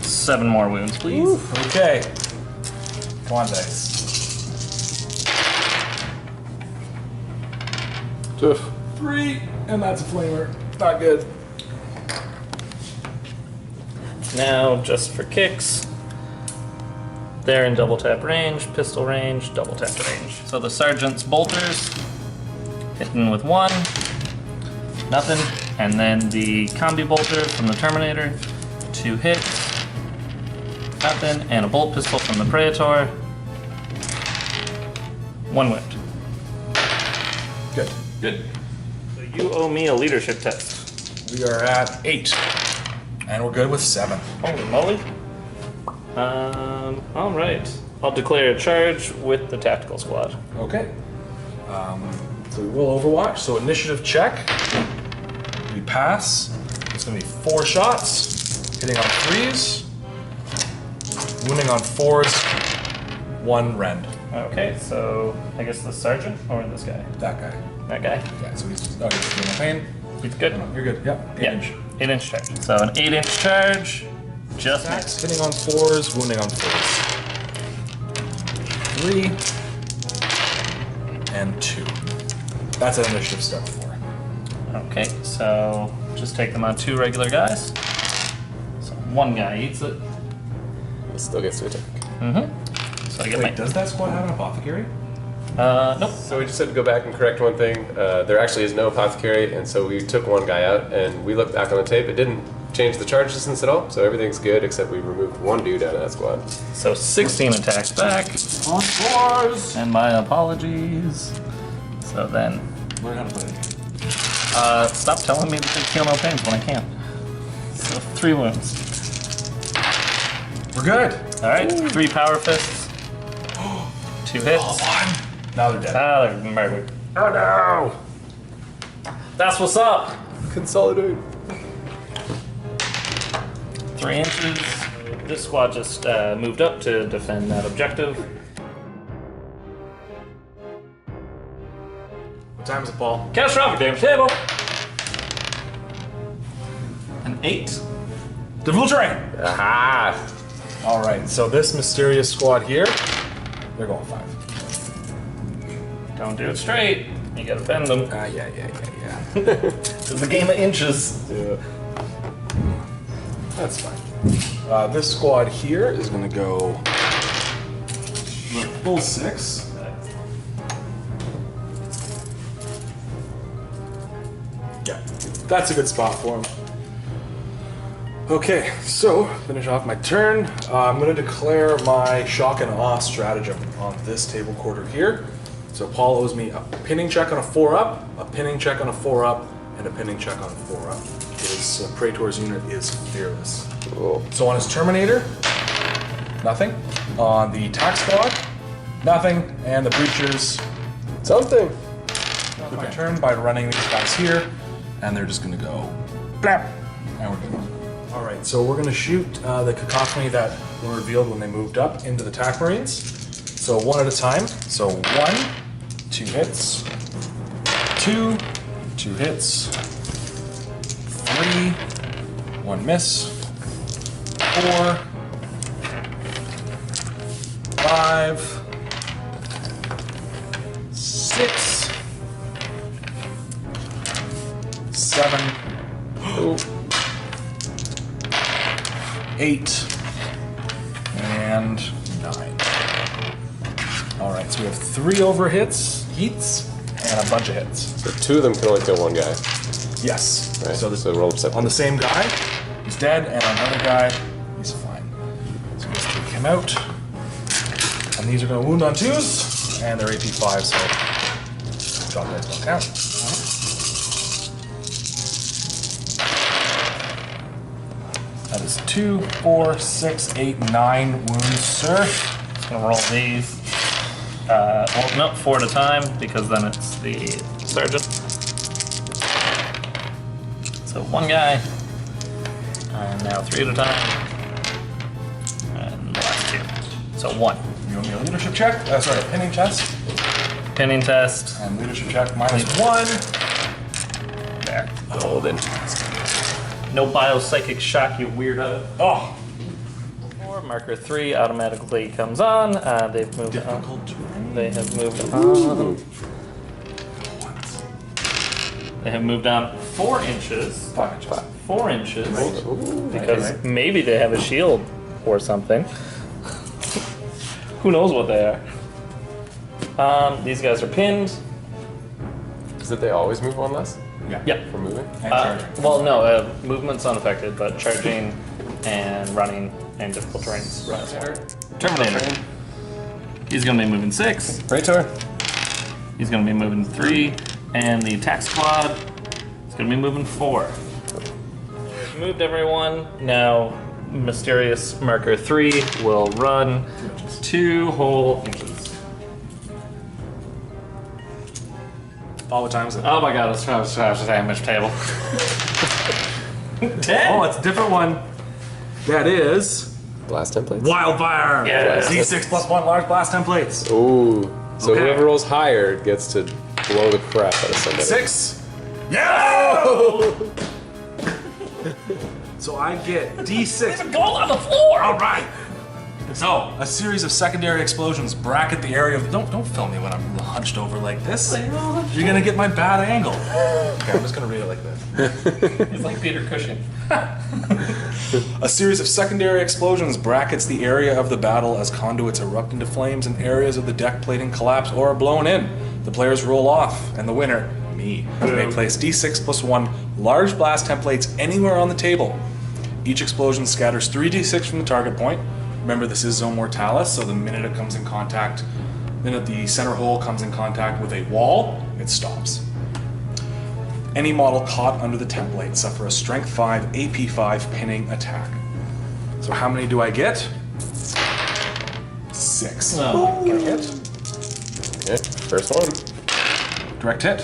[SPEAKER 3] 7 more wounds, please.
[SPEAKER 4] Oof. Okay. Come on, dice.
[SPEAKER 1] Oof.
[SPEAKER 4] 3, and that's a flamer. Not good.
[SPEAKER 3] Now, just for kicks, they're in double tap range, pistol range, double tap range. So the sergeant's bolters, hitting with 1, nothing. And then the combi bolter from the Terminator, 2 hits, nothing. And a bolt pistol from the Traitor, 1 whipped.
[SPEAKER 4] Good.
[SPEAKER 3] Good. So you owe me a leadership test.
[SPEAKER 4] We are at 8. And we're good with 7.
[SPEAKER 3] Holy moly. All right. I'll declare a charge with the tactical squad.
[SPEAKER 4] Okay. So we will Overwatch. So initiative check. We pass. It's going to be 4 shots. Hitting on 3s. Wounding on 4s. 1 rend.
[SPEAKER 3] Okay, so I guess the sergeant or this guy?
[SPEAKER 4] That guy.
[SPEAKER 3] That guy.
[SPEAKER 4] Yeah, so he's just, oh, he's doing pain.
[SPEAKER 3] He's good.
[SPEAKER 4] You're good. Yep. 8 inch.
[SPEAKER 3] 8 inch charge. So an 8 inch charge. Just
[SPEAKER 4] Attacks, hitting on 4s, wounding on 4s. 3 and 2. That's an initiative step 4.
[SPEAKER 3] Okay, so just take them on 2 regular guys. So 1 guy eats it.
[SPEAKER 1] It still gets to attack.
[SPEAKER 3] So I get my...
[SPEAKER 4] does that squad have an apothecary?
[SPEAKER 3] Nope.
[SPEAKER 1] So we just had to go back and correct one thing. There actually is no apothecary, and so we took one guy out, and we looked back on the tape. It didn't change the charge distance at all, so everything's good, except we removed one dude out of that squad.
[SPEAKER 3] So 16 attacks back.
[SPEAKER 4] On 4s!
[SPEAKER 3] And my apologies. So then...
[SPEAKER 4] Learn how to play the game.
[SPEAKER 3] Stop telling me that they feel no pains when I can't. So 3 wounds.
[SPEAKER 4] We're good.
[SPEAKER 3] Alright, 3 power fists. 2 hits.
[SPEAKER 4] Now they're dead.
[SPEAKER 3] Ah, they're murdered. Oh no! That's what's up!
[SPEAKER 1] Consolidate.
[SPEAKER 3] 3 inches. This squad just moved up to defend that objective.
[SPEAKER 4] What time is it, Paul?
[SPEAKER 3] Catastrophic damage table! An 8.
[SPEAKER 4] Difficult terrain.
[SPEAKER 1] Aha!
[SPEAKER 4] All right, so this mysterious squad here, they're going 5.
[SPEAKER 3] Don't do it straight. You gotta bend them.
[SPEAKER 4] Yeah.
[SPEAKER 3] It's a game of inches.
[SPEAKER 1] Yeah.
[SPEAKER 4] That's fine. This squad here is going to go full 6. Yeah, that's a good spot for him. Okay, so finish off my turn. I'm going to declare my shock and awe stratagem on this table quarter here. So Paul owes me a pinning check on a 4-up, a pinning check on a 4-up, and a pinning check on a 4-up. His Praetor's unit is fearless.
[SPEAKER 1] Cool.
[SPEAKER 4] So on his Terminator, nothing. On the Tax Squad, nothing. And the Breachers,
[SPEAKER 1] Something.
[SPEAKER 4] start my turn by running these guys here, and they're just gonna go blap, and we're good. All right, so we're gonna shoot the cacophony that were revealed when they moved up into the TAC Marines. So 1 at a time. So 1, 2 hits, 2, 2 hits, 3, 1 miss, 4, 5, 6, 7, 8, and 9. All right, so we have 3 heats, and a bunch of hits.
[SPEAKER 1] So 2 of them can only kill 1 guy.
[SPEAKER 4] Yes.
[SPEAKER 1] Right.
[SPEAKER 4] So,
[SPEAKER 1] So roll up separate.
[SPEAKER 4] on the same guy, he's dead, and on another guy, he's fine. So let's take him out. And these are going to wound on 2s, and they're AP 5, so shot dice don't count. That is 2, 4, 6, 8, 9 wounds, sir.
[SPEAKER 3] Just gonna roll these. Well, no, 4 at a time because then it's the sergeant. So 1 guy, and now 3 at a time, and the last 2. So 1.
[SPEAKER 4] You owe me a leadership check. Sorry, a pinning test.
[SPEAKER 3] Pinning test.
[SPEAKER 4] And leadership check -1.
[SPEAKER 3] There.
[SPEAKER 1] Golden.
[SPEAKER 3] No biopsychic shock, you weirdo.
[SPEAKER 4] Oh,
[SPEAKER 3] 4, marker 3 automatically comes on. They've moved on.
[SPEAKER 4] difficult terrain.
[SPEAKER 3] They have moved on. They have moved on 4 inches.
[SPEAKER 4] 5 inches.
[SPEAKER 3] 4 inches.
[SPEAKER 1] Ooh.
[SPEAKER 3] Because
[SPEAKER 4] Right.
[SPEAKER 3] maybe they have a shield or something. Who knows what they are? These guys are pinned.
[SPEAKER 1] Is it they always move 1 less
[SPEAKER 4] Yeah.
[SPEAKER 3] Yep.
[SPEAKER 1] for moving?
[SPEAKER 4] And charging.
[SPEAKER 3] Well, no, movement's unaffected, but charging and running and difficult terrains. Terminator. He's gonna be moving 6.
[SPEAKER 1] Traitor.
[SPEAKER 3] He's gonna be moving 3. And the attack squad is gonna be moving 4. Moved everyone. Now, mysterious marker 3 will run 2 whole inches.
[SPEAKER 4] All the times.
[SPEAKER 3] Oh my god, it's a damage table. 10?
[SPEAKER 4] Oh, it's a different one. That is
[SPEAKER 1] Blast templates.
[SPEAKER 4] Wildfire.
[SPEAKER 3] Yes.
[SPEAKER 4] D6 +1 large blast templates.
[SPEAKER 1] Ooh. So
[SPEAKER 4] Okay.
[SPEAKER 1] whoever rolls higher gets to blow the crap out of somebody.
[SPEAKER 4] 6. Yeah. So I get D6.
[SPEAKER 3] Goal on the floor!
[SPEAKER 4] All right. So, a series of secondary explosions bracket the area of... Don't film me when I'm hunched over like this. You're gonna get my bad angle. Okay, I'm just gonna read it like this.
[SPEAKER 3] It's like Peter Cushing.
[SPEAKER 4] A series of secondary explosions brackets the area of the battle as conduits erupt into flames and areas of the deck plating collapse or are blown in. The players roll off, and the winner, me, may place d6 plus 1 large blast templates anywhere on the table. Each explosion scatters 3d6 from the target point. Remember, this is Zone Mortalis, so the minute it comes in contact, the minute the center hole comes in contact with a wall, it stops. Any model caught under the template suffer a Strength 5, AP 5 pinning attack. So how many do I get? 6.
[SPEAKER 3] Oh.
[SPEAKER 4] Get a hit.
[SPEAKER 1] Okay, first one.
[SPEAKER 4] Direct hit.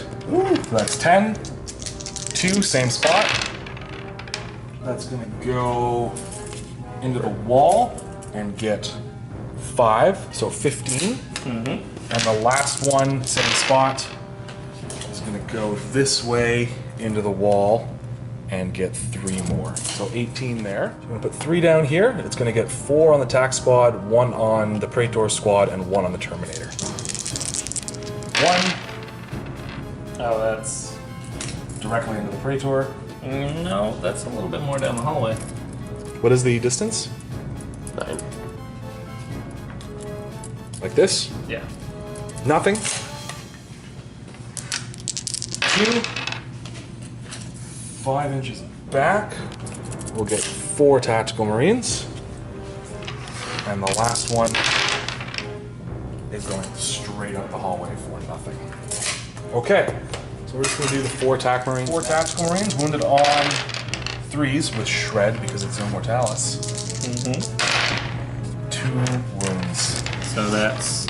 [SPEAKER 4] So that's 10. 2, same spot. That's gonna go into the wall and get 5, so 15. And the last one, same spot, is gonna go this way into the wall and get 3 more. So 18 there. So I'm gonna put 3 down here. It's gonna get 4 on the tack squad, 1 on the Traitor squad, and 1 on the Terminator. 1
[SPEAKER 3] Oh, that's...
[SPEAKER 4] directly into the Traitor.
[SPEAKER 3] No, that's a little bit more down the hallway.
[SPEAKER 4] What is the distance?
[SPEAKER 1] 9.
[SPEAKER 4] Like this?
[SPEAKER 3] Yeah.
[SPEAKER 4] Nothing. 2. 5 inches back. We'll get 4 tactical marines. And the last one is going straight up the hallway for nothing. Okay. So we're just going to do the 4 tac marines. 4 tactical marines wounded on 3s with shred because it's no mortalis. 2 wounds.
[SPEAKER 3] So that's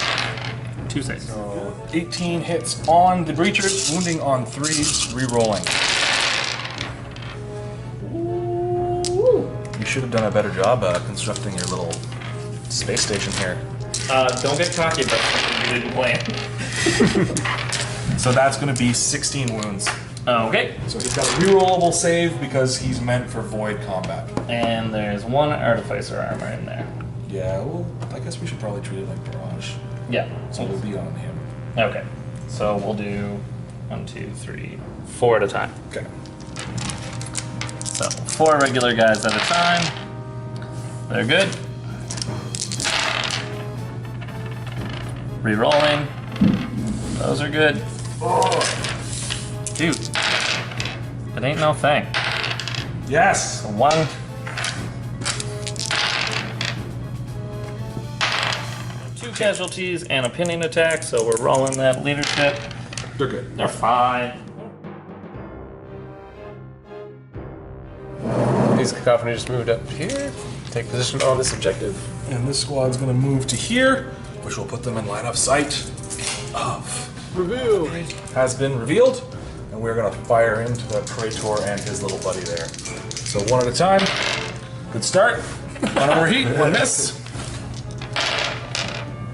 [SPEAKER 3] 2 saves.
[SPEAKER 4] So 18 hits on the breachers, wounding on 3s, re-rolling. You should have done a better job constructing your little space station here.
[SPEAKER 3] Don't get cocky about something you didn't plan.
[SPEAKER 4] So that's going to be 16 wounds.
[SPEAKER 3] Okay.
[SPEAKER 4] So he's got a rerollable save because he's meant for void combat.
[SPEAKER 3] And there's 1 artificer armor in there.
[SPEAKER 4] Yeah, well, I guess we should probably treat it like barrage.
[SPEAKER 3] Yeah.
[SPEAKER 4] So we'll be on him.
[SPEAKER 3] Okay. So we'll do 1, 2, 3, 4 at a time.
[SPEAKER 4] Okay.
[SPEAKER 3] So 4 regular guys at a time. They're good. Rerolling. Those are good. Dude, it ain't no thing.
[SPEAKER 4] Yes!
[SPEAKER 3] 1. 2 casualties and a pinning attack, so we're rolling that leadership.
[SPEAKER 4] They're good.
[SPEAKER 3] They're fine.
[SPEAKER 1] These cacophony just moved up here. Take position on this objective.
[SPEAKER 4] And this squad's going to move to here, which will put them in line of sight of...
[SPEAKER 1] Reveal.
[SPEAKER 4] Has been revealed, and we're going to fire into the Traitor and his little buddy there. So 1 at a time. Good start. 1 overheat, 1 miss.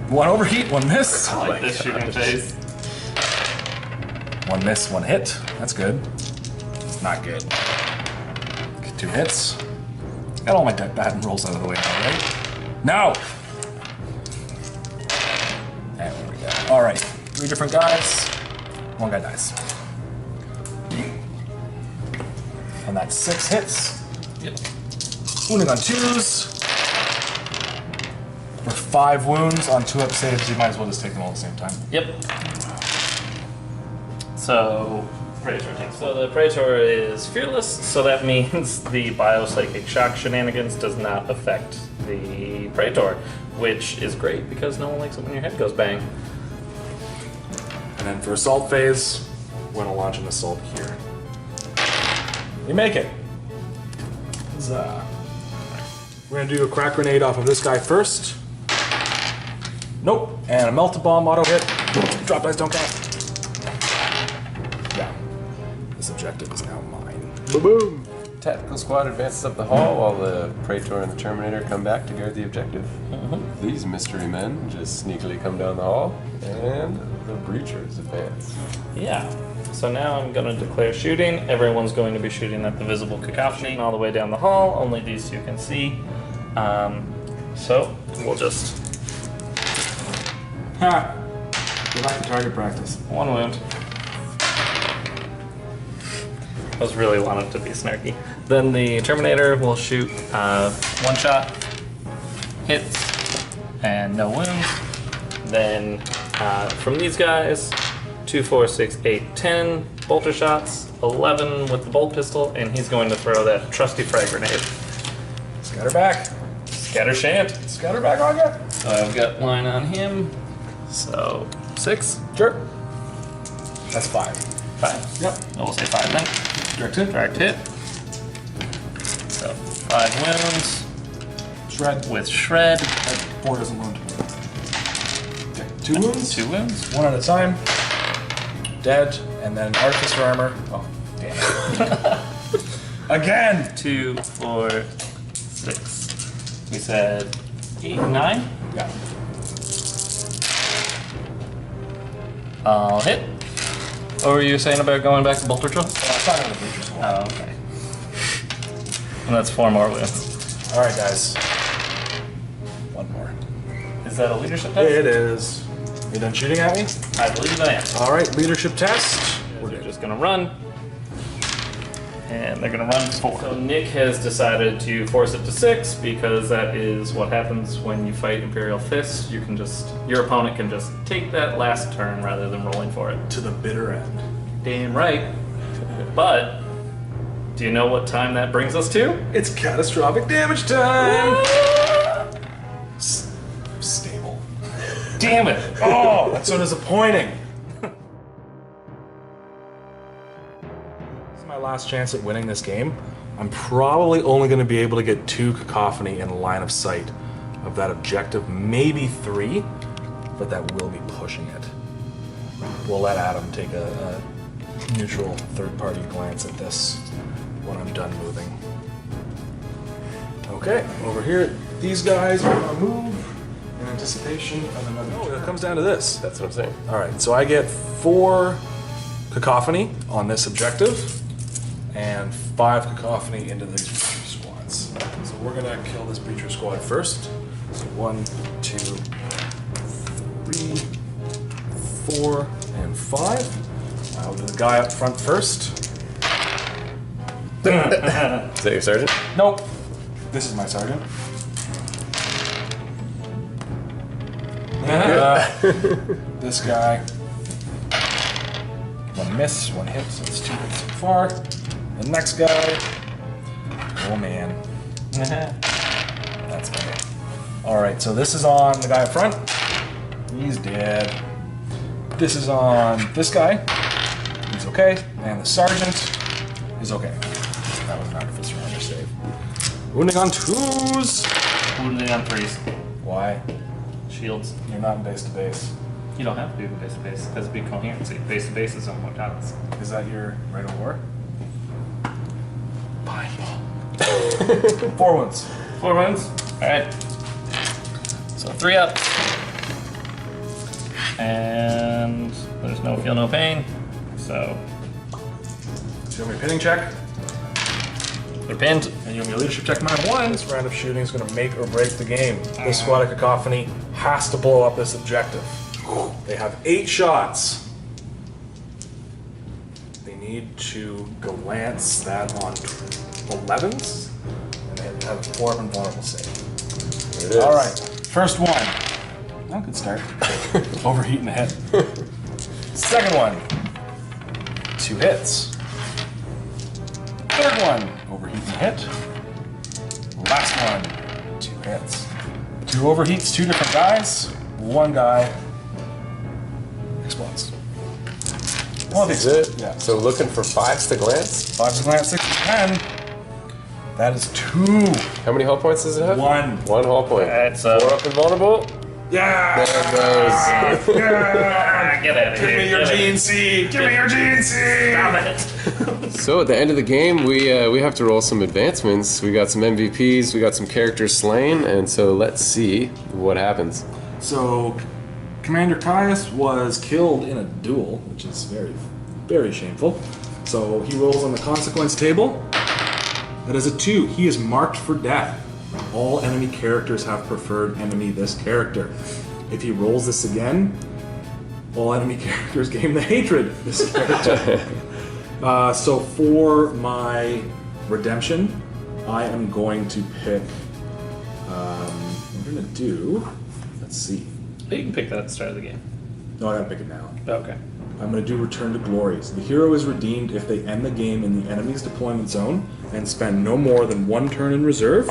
[SPEAKER 4] 1 overheat, 1 miss.
[SPEAKER 3] I like this shooting phase.
[SPEAKER 4] 1 miss, 1 hit. That's good. Not good. Get 2 hits. Got all my bad rolls out of the way now, right? No! And there we go. Alright. 3 different guys. 1 guy dies. And that's 6 hits.
[SPEAKER 3] Yep.
[SPEAKER 4] Wounding on 2s. For 5 wounds on 2-up saves, you might as well just take them all at the same time.
[SPEAKER 3] Yep. So, Traitor takes. So the Traitor is fearless, so that means the biopsychic shock shenanigans does not affect the Traitor, which is great because no one likes it when your head goes bang.
[SPEAKER 4] And then for assault phase, we're gonna launch an assault here. We make it. Huzzah. We're gonna do a crack grenade off of this guy first. Nope. And a melted bomb auto hit. Drop dice don't count. Yeah. This objective is now mine.
[SPEAKER 1] Boom! Tactical squad advances up the hall while the Traitor and the Terminator come back to guard the objective. These mystery men just sneakily come down the hall, and the breachers advance.
[SPEAKER 3] Yeah. So now I'm going to declare shooting. Everyone's going to be shooting at the visible cacophony all the way down the hall. Only these 2 can see. So we'll just
[SPEAKER 4] Ha! Go back to target practice.
[SPEAKER 3] 1 wound. I was really wanting to be snarky. Then the Terminator will shoot 1 shot, hits, and no wounds. Then from these guys, 2, 4, 6, 8, 10 bolter shots, 11 with the bolt pistol, and he's going to throw that trusty frag grenade.
[SPEAKER 4] Scatter back.
[SPEAKER 3] Scatter shan't.
[SPEAKER 4] Scatter back on you.
[SPEAKER 3] So I've got line on him. So 6.
[SPEAKER 4] Sure. That's 5.
[SPEAKER 3] 5.
[SPEAKER 4] Yep.
[SPEAKER 3] We'll say 5 then.
[SPEAKER 4] Direct hit.
[SPEAKER 3] Direct hit. So 5 wounds
[SPEAKER 4] Shred.
[SPEAKER 3] with shred.
[SPEAKER 4] That 4 doesn't wound. Okay. 2 wounds.
[SPEAKER 3] 2 wounds.
[SPEAKER 4] 1 at a time. Dead. And then artificer armor. Oh, damn it. Again!
[SPEAKER 3] 2, 4, 6. We said 8, 9.
[SPEAKER 4] Yeah.
[SPEAKER 3] I'll hit. What were you saying about going back to Bolter Drill?
[SPEAKER 4] It's not gonna be just one.
[SPEAKER 3] Oh, okay. And that's 4 more wounds.
[SPEAKER 4] Alright, guys. 1 more.
[SPEAKER 3] Is that a leadership test?
[SPEAKER 4] It is. You done shooting at me?
[SPEAKER 3] I believe I am.
[SPEAKER 4] Alright, leadership test.
[SPEAKER 3] They're just gonna run. And they're gonna run 4. So Nik has decided to force it to 6 because that is what happens when you fight Imperial Fists. You can just, your opponent can just take that last turn rather than rolling for it.
[SPEAKER 4] To the bitter end.
[SPEAKER 3] Damn right. But, do you know what time that brings us to?
[SPEAKER 4] It's catastrophic damage time! Stable.
[SPEAKER 3] Damn it!
[SPEAKER 4] Oh, that's so disappointing. This is my last chance at winning this game. I'm probably only going to be able to get 2 cacophony in line of sight of that objective, maybe 3, but that will be pushing it. We'll let Adam take a neutral third-party glance at this when I'm done moving. Okay, over here, these guys are going to move in anticipation of another. Oh, it comes down to this.
[SPEAKER 1] That's what I'm saying.
[SPEAKER 4] All right, so I get 4 cacophony on this objective and 5 cacophony into these breacher squads. So we're gonna kill this breacher squad first. So 1, 2, 3, 4, and 5. I'll do the guy up front first.
[SPEAKER 1] Is that your sergeant?
[SPEAKER 4] Nope. This is my sergeant. This guy. 1 miss, 1 hit, so it's 2 hits so far. The next guy. Oh man. That's better. Alright, so this is on the guy up front. He's dead. This is on this guy. He's okay. And the sergeant is okay. That was an artificer armor save. Wounding on 2s.
[SPEAKER 3] Wounding on 3s.
[SPEAKER 4] Why?
[SPEAKER 3] Shields.
[SPEAKER 4] You're not in base to base.
[SPEAKER 3] You don't have to do the base to base. That's big coherency. Base to base is on mortales.
[SPEAKER 4] Is that your right of war? Fine. 4 wounds.
[SPEAKER 3] 4 wounds. Alright. So 3 up. And there's no feel, no pain. So
[SPEAKER 4] Show me a pinning check.
[SPEAKER 3] they're pinned.
[SPEAKER 4] And you'll be a leadership check -1. This round of shooting is going to make or break the game. This squad of cacophony has to blow up this objective. They have 8 shots. They need to glance that on 11s. And they have a 4 invulnerable save.
[SPEAKER 1] There it is.
[SPEAKER 4] Alright, first one. Oh, good start. Overheating the hit. Second one. 2 hits. Third one. Overheating the hit. Last one. 2 hits. 2 overheats, 2 different guys. 1 guy explodes. Well,
[SPEAKER 1] That's it.
[SPEAKER 4] Yeah.
[SPEAKER 1] So looking for 5s to glance.
[SPEAKER 4] 5 to glance, 6 to 10. That is 2.
[SPEAKER 1] How many hull points does it have?
[SPEAKER 4] 1.
[SPEAKER 1] 1 hull point.
[SPEAKER 3] Alright,
[SPEAKER 1] 4
[SPEAKER 3] so
[SPEAKER 1] up invulnerable.
[SPEAKER 4] Yeah!
[SPEAKER 1] There it goes.
[SPEAKER 3] get out of here.
[SPEAKER 4] Give me your GNC! Give me your GNC!
[SPEAKER 3] Stop it.
[SPEAKER 1] So at the end of the game, we have to roll some advancements. We got some MVPs, we got some characters slain, and so let's see what happens.
[SPEAKER 4] So, Commander Caius was killed in a duel, which is very, very shameful. So he rolls on the consequence table. That is a 2. He is marked for death. All enemy characters have preferred enemy this character. If he rolls this again, all enemy characters gain the hatred this character. So for my redemption, I am going to pick. We're gonna do. Let's see.
[SPEAKER 3] You can pick that at the start of the game.
[SPEAKER 4] No, I gotta pick it now.
[SPEAKER 3] Okay.
[SPEAKER 4] I'm going to do Return to Glory. So the hero is redeemed if they end the game in the enemy's deployment zone and spend no more than 1 turn in reserve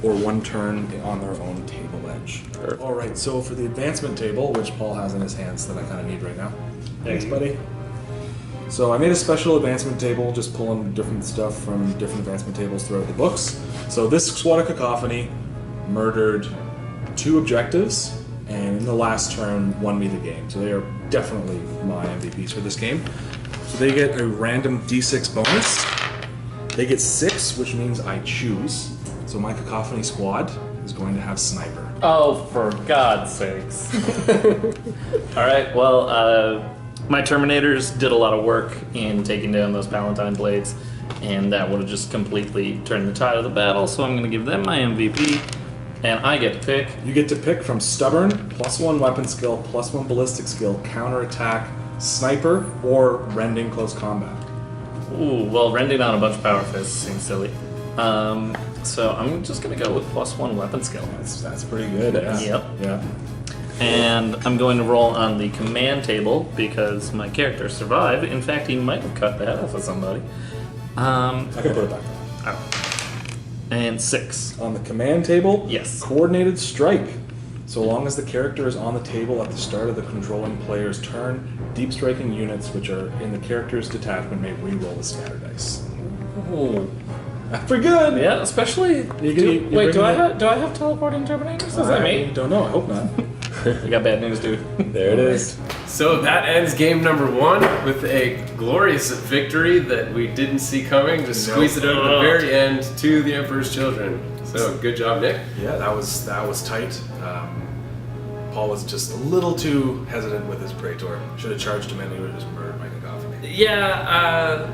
[SPEAKER 4] or 1 turn on their own table edge. Alright, so for the advancement table, which Paul has in his hands that I kind of need right now. Thanks, buddy. So I made a special advancement table, just pulling different stuff from different advancement tables throughout the books. So this Squad of Cacophony murdered 2 objectives, and in the last turn won me the game. So they are definitely my MVPs for this game. So they get a random d6 bonus. They get 6, which means I choose. So my Cacophony squad is going to have Sniper.
[SPEAKER 3] Oh, for God's sakes. Alright, well, my Terminators did a lot of work in taking down those Palatine Blades, and that would have just completely turned the tide of the battle, so I'm going to give them my MVP. And I get to pick.
[SPEAKER 4] You get to pick from Stubborn, +1 weapon skill, +1 ballistic skill, counterattack, Sniper, or Rending close combat.
[SPEAKER 3] Ooh, well, rending on a bunch of Power Fists seems silly. So I'm just gonna go with +1 weapon skill.
[SPEAKER 4] That's pretty good. Yeah.
[SPEAKER 3] Yep.
[SPEAKER 4] Yeah.
[SPEAKER 3] And I'm going to roll on the command table because my character survived. In fact, he might have cut the head off of somebody.
[SPEAKER 4] I can put it back on.
[SPEAKER 3] And 6.
[SPEAKER 4] On the command table,
[SPEAKER 3] Yes.
[SPEAKER 4] Coordinated Strike. So long as the character is on the table at the start of the controlling player's turn, deep striking units which are in the character's detachment may re-roll the scatter dice.
[SPEAKER 3] Ooh.
[SPEAKER 4] That's pretty good.
[SPEAKER 3] Yeah, especially. Do I have teleporting Terminators? Does that
[SPEAKER 4] I
[SPEAKER 3] mean?
[SPEAKER 4] don't know. I hope not.
[SPEAKER 3] You got bad news, dude.
[SPEAKER 4] There it is.
[SPEAKER 1] So that ends game number 1 with a glorious victory that we didn't see coming. Just squeezed it out at the very end to the Emperor's Children. So good job, Nick.
[SPEAKER 2] Yeah, that was tight. Paul was just a little too hesitant with his Traitor. Should have charged him and he would have just murdered my Cacophony.
[SPEAKER 3] Yeah,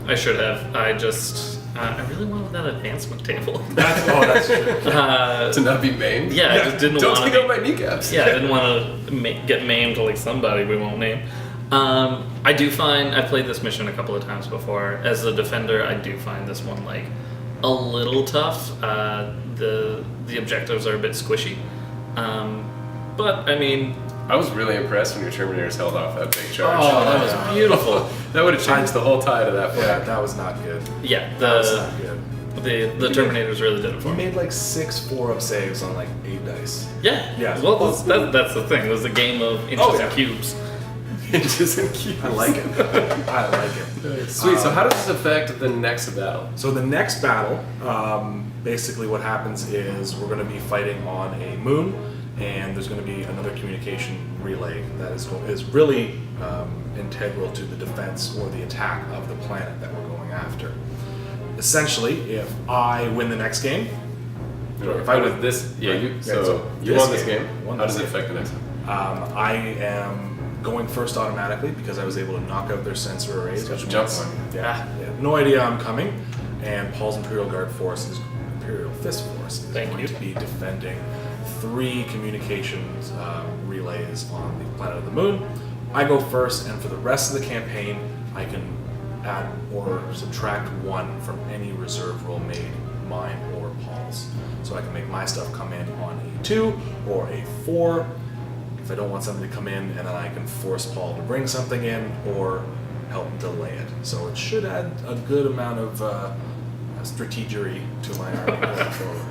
[SPEAKER 3] I should have. I really wanted that advancement table.
[SPEAKER 2] That's true.
[SPEAKER 1] To not be maimed.
[SPEAKER 3] Yeah, I just didn't
[SPEAKER 1] Don't
[SPEAKER 3] want
[SPEAKER 1] take
[SPEAKER 3] to.
[SPEAKER 1] out my kneecaps.
[SPEAKER 3] Yeah, I didn't want to get maimed like somebody we won't name. I do find I've played this mission a couple of times before. As a defender, I do find this one like a little tough. The objectives are a bit squishy, but I mean.
[SPEAKER 1] I was really impressed when your Terminators held off that big charge.
[SPEAKER 3] Oh, that was beautiful.
[SPEAKER 1] That would have changed the whole tide of that fight.
[SPEAKER 2] Yeah, that was not good.
[SPEAKER 3] Yeah,
[SPEAKER 2] That was not good.
[SPEAKER 3] the Terminators really did it for
[SPEAKER 2] He
[SPEAKER 3] me.
[SPEAKER 2] made like 6 4-up saves on like 8 dice.
[SPEAKER 3] Yeah,
[SPEAKER 2] Yeah.
[SPEAKER 3] Well, that's the thing. It was a game of inches and cubes.
[SPEAKER 1] Inches and cubes.
[SPEAKER 2] I like it. I like it.
[SPEAKER 1] Sweet. So how does this affect the next battle?
[SPEAKER 2] So the next battle, basically what happens is we're going to be fighting on a moon, and there's going to be another communication relay that is really integral to the defense or the attack of the planet that we're going after. Essentially, if I win the next game,
[SPEAKER 1] If I win this,
[SPEAKER 2] you
[SPEAKER 1] won this game. How does it affect the next one?
[SPEAKER 2] I am going first automatically because I was able to knock out their sensor arrays.
[SPEAKER 1] Got the
[SPEAKER 2] Which
[SPEAKER 1] jump
[SPEAKER 2] means-
[SPEAKER 1] on you.
[SPEAKER 2] Yeah, they have no idea I'm coming. And Paul's Imperial Guard force is Imperial Fist force is
[SPEAKER 3] Thank
[SPEAKER 2] going
[SPEAKER 3] you.
[SPEAKER 2] to be defending 3 communications relays on the planet of the moon. I go first, and for the rest of the campaign, I can add or subtract 1 from any reserve roll made, mine or Paul's. So I can make my stuff come in on a 2 or a 4. If I don't want something to come in, and then I can force Paul to bring something in or help delay it. So it should add a good amount of strategery to my army going forward.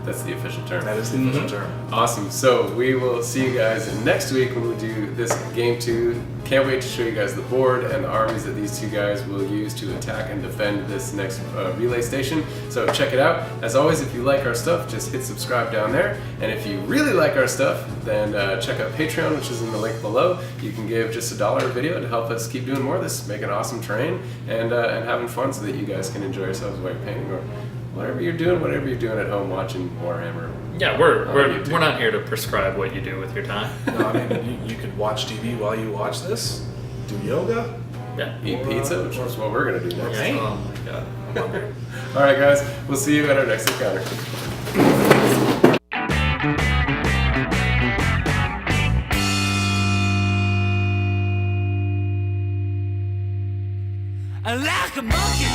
[SPEAKER 1] That's the official term.
[SPEAKER 2] That is the official term.
[SPEAKER 1] Awesome. So we will see you guys next week when we do this game 2. Can't wait to show you guys the board and the armies that these 2 guys will use to attack and defend this next relay station. So check it out. As always, if you like our stuff, just hit subscribe down there. And if you really like our stuff, then check out Patreon, which is in the link below. You can give just $1 a video to help us keep doing more of this, make an awesome terrain, and having fun so that you guys can enjoy yourselves while you're painting or whatever you're doing at home watching Warhammer.
[SPEAKER 3] Yeah, we're not here to prescribe what you do with your time.
[SPEAKER 2] No, I mean, you could watch TV while you watch this, do yoga.
[SPEAKER 3] Yeah.
[SPEAKER 1] Eat pizza, which is what we're going to do next.
[SPEAKER 3] Oh my god.
[SPEAKER 2] I'm hungry.
[SPEAKER 1] All right, guys. We'll see you at our next encounter.
[SPEAKER 5] Like a monkey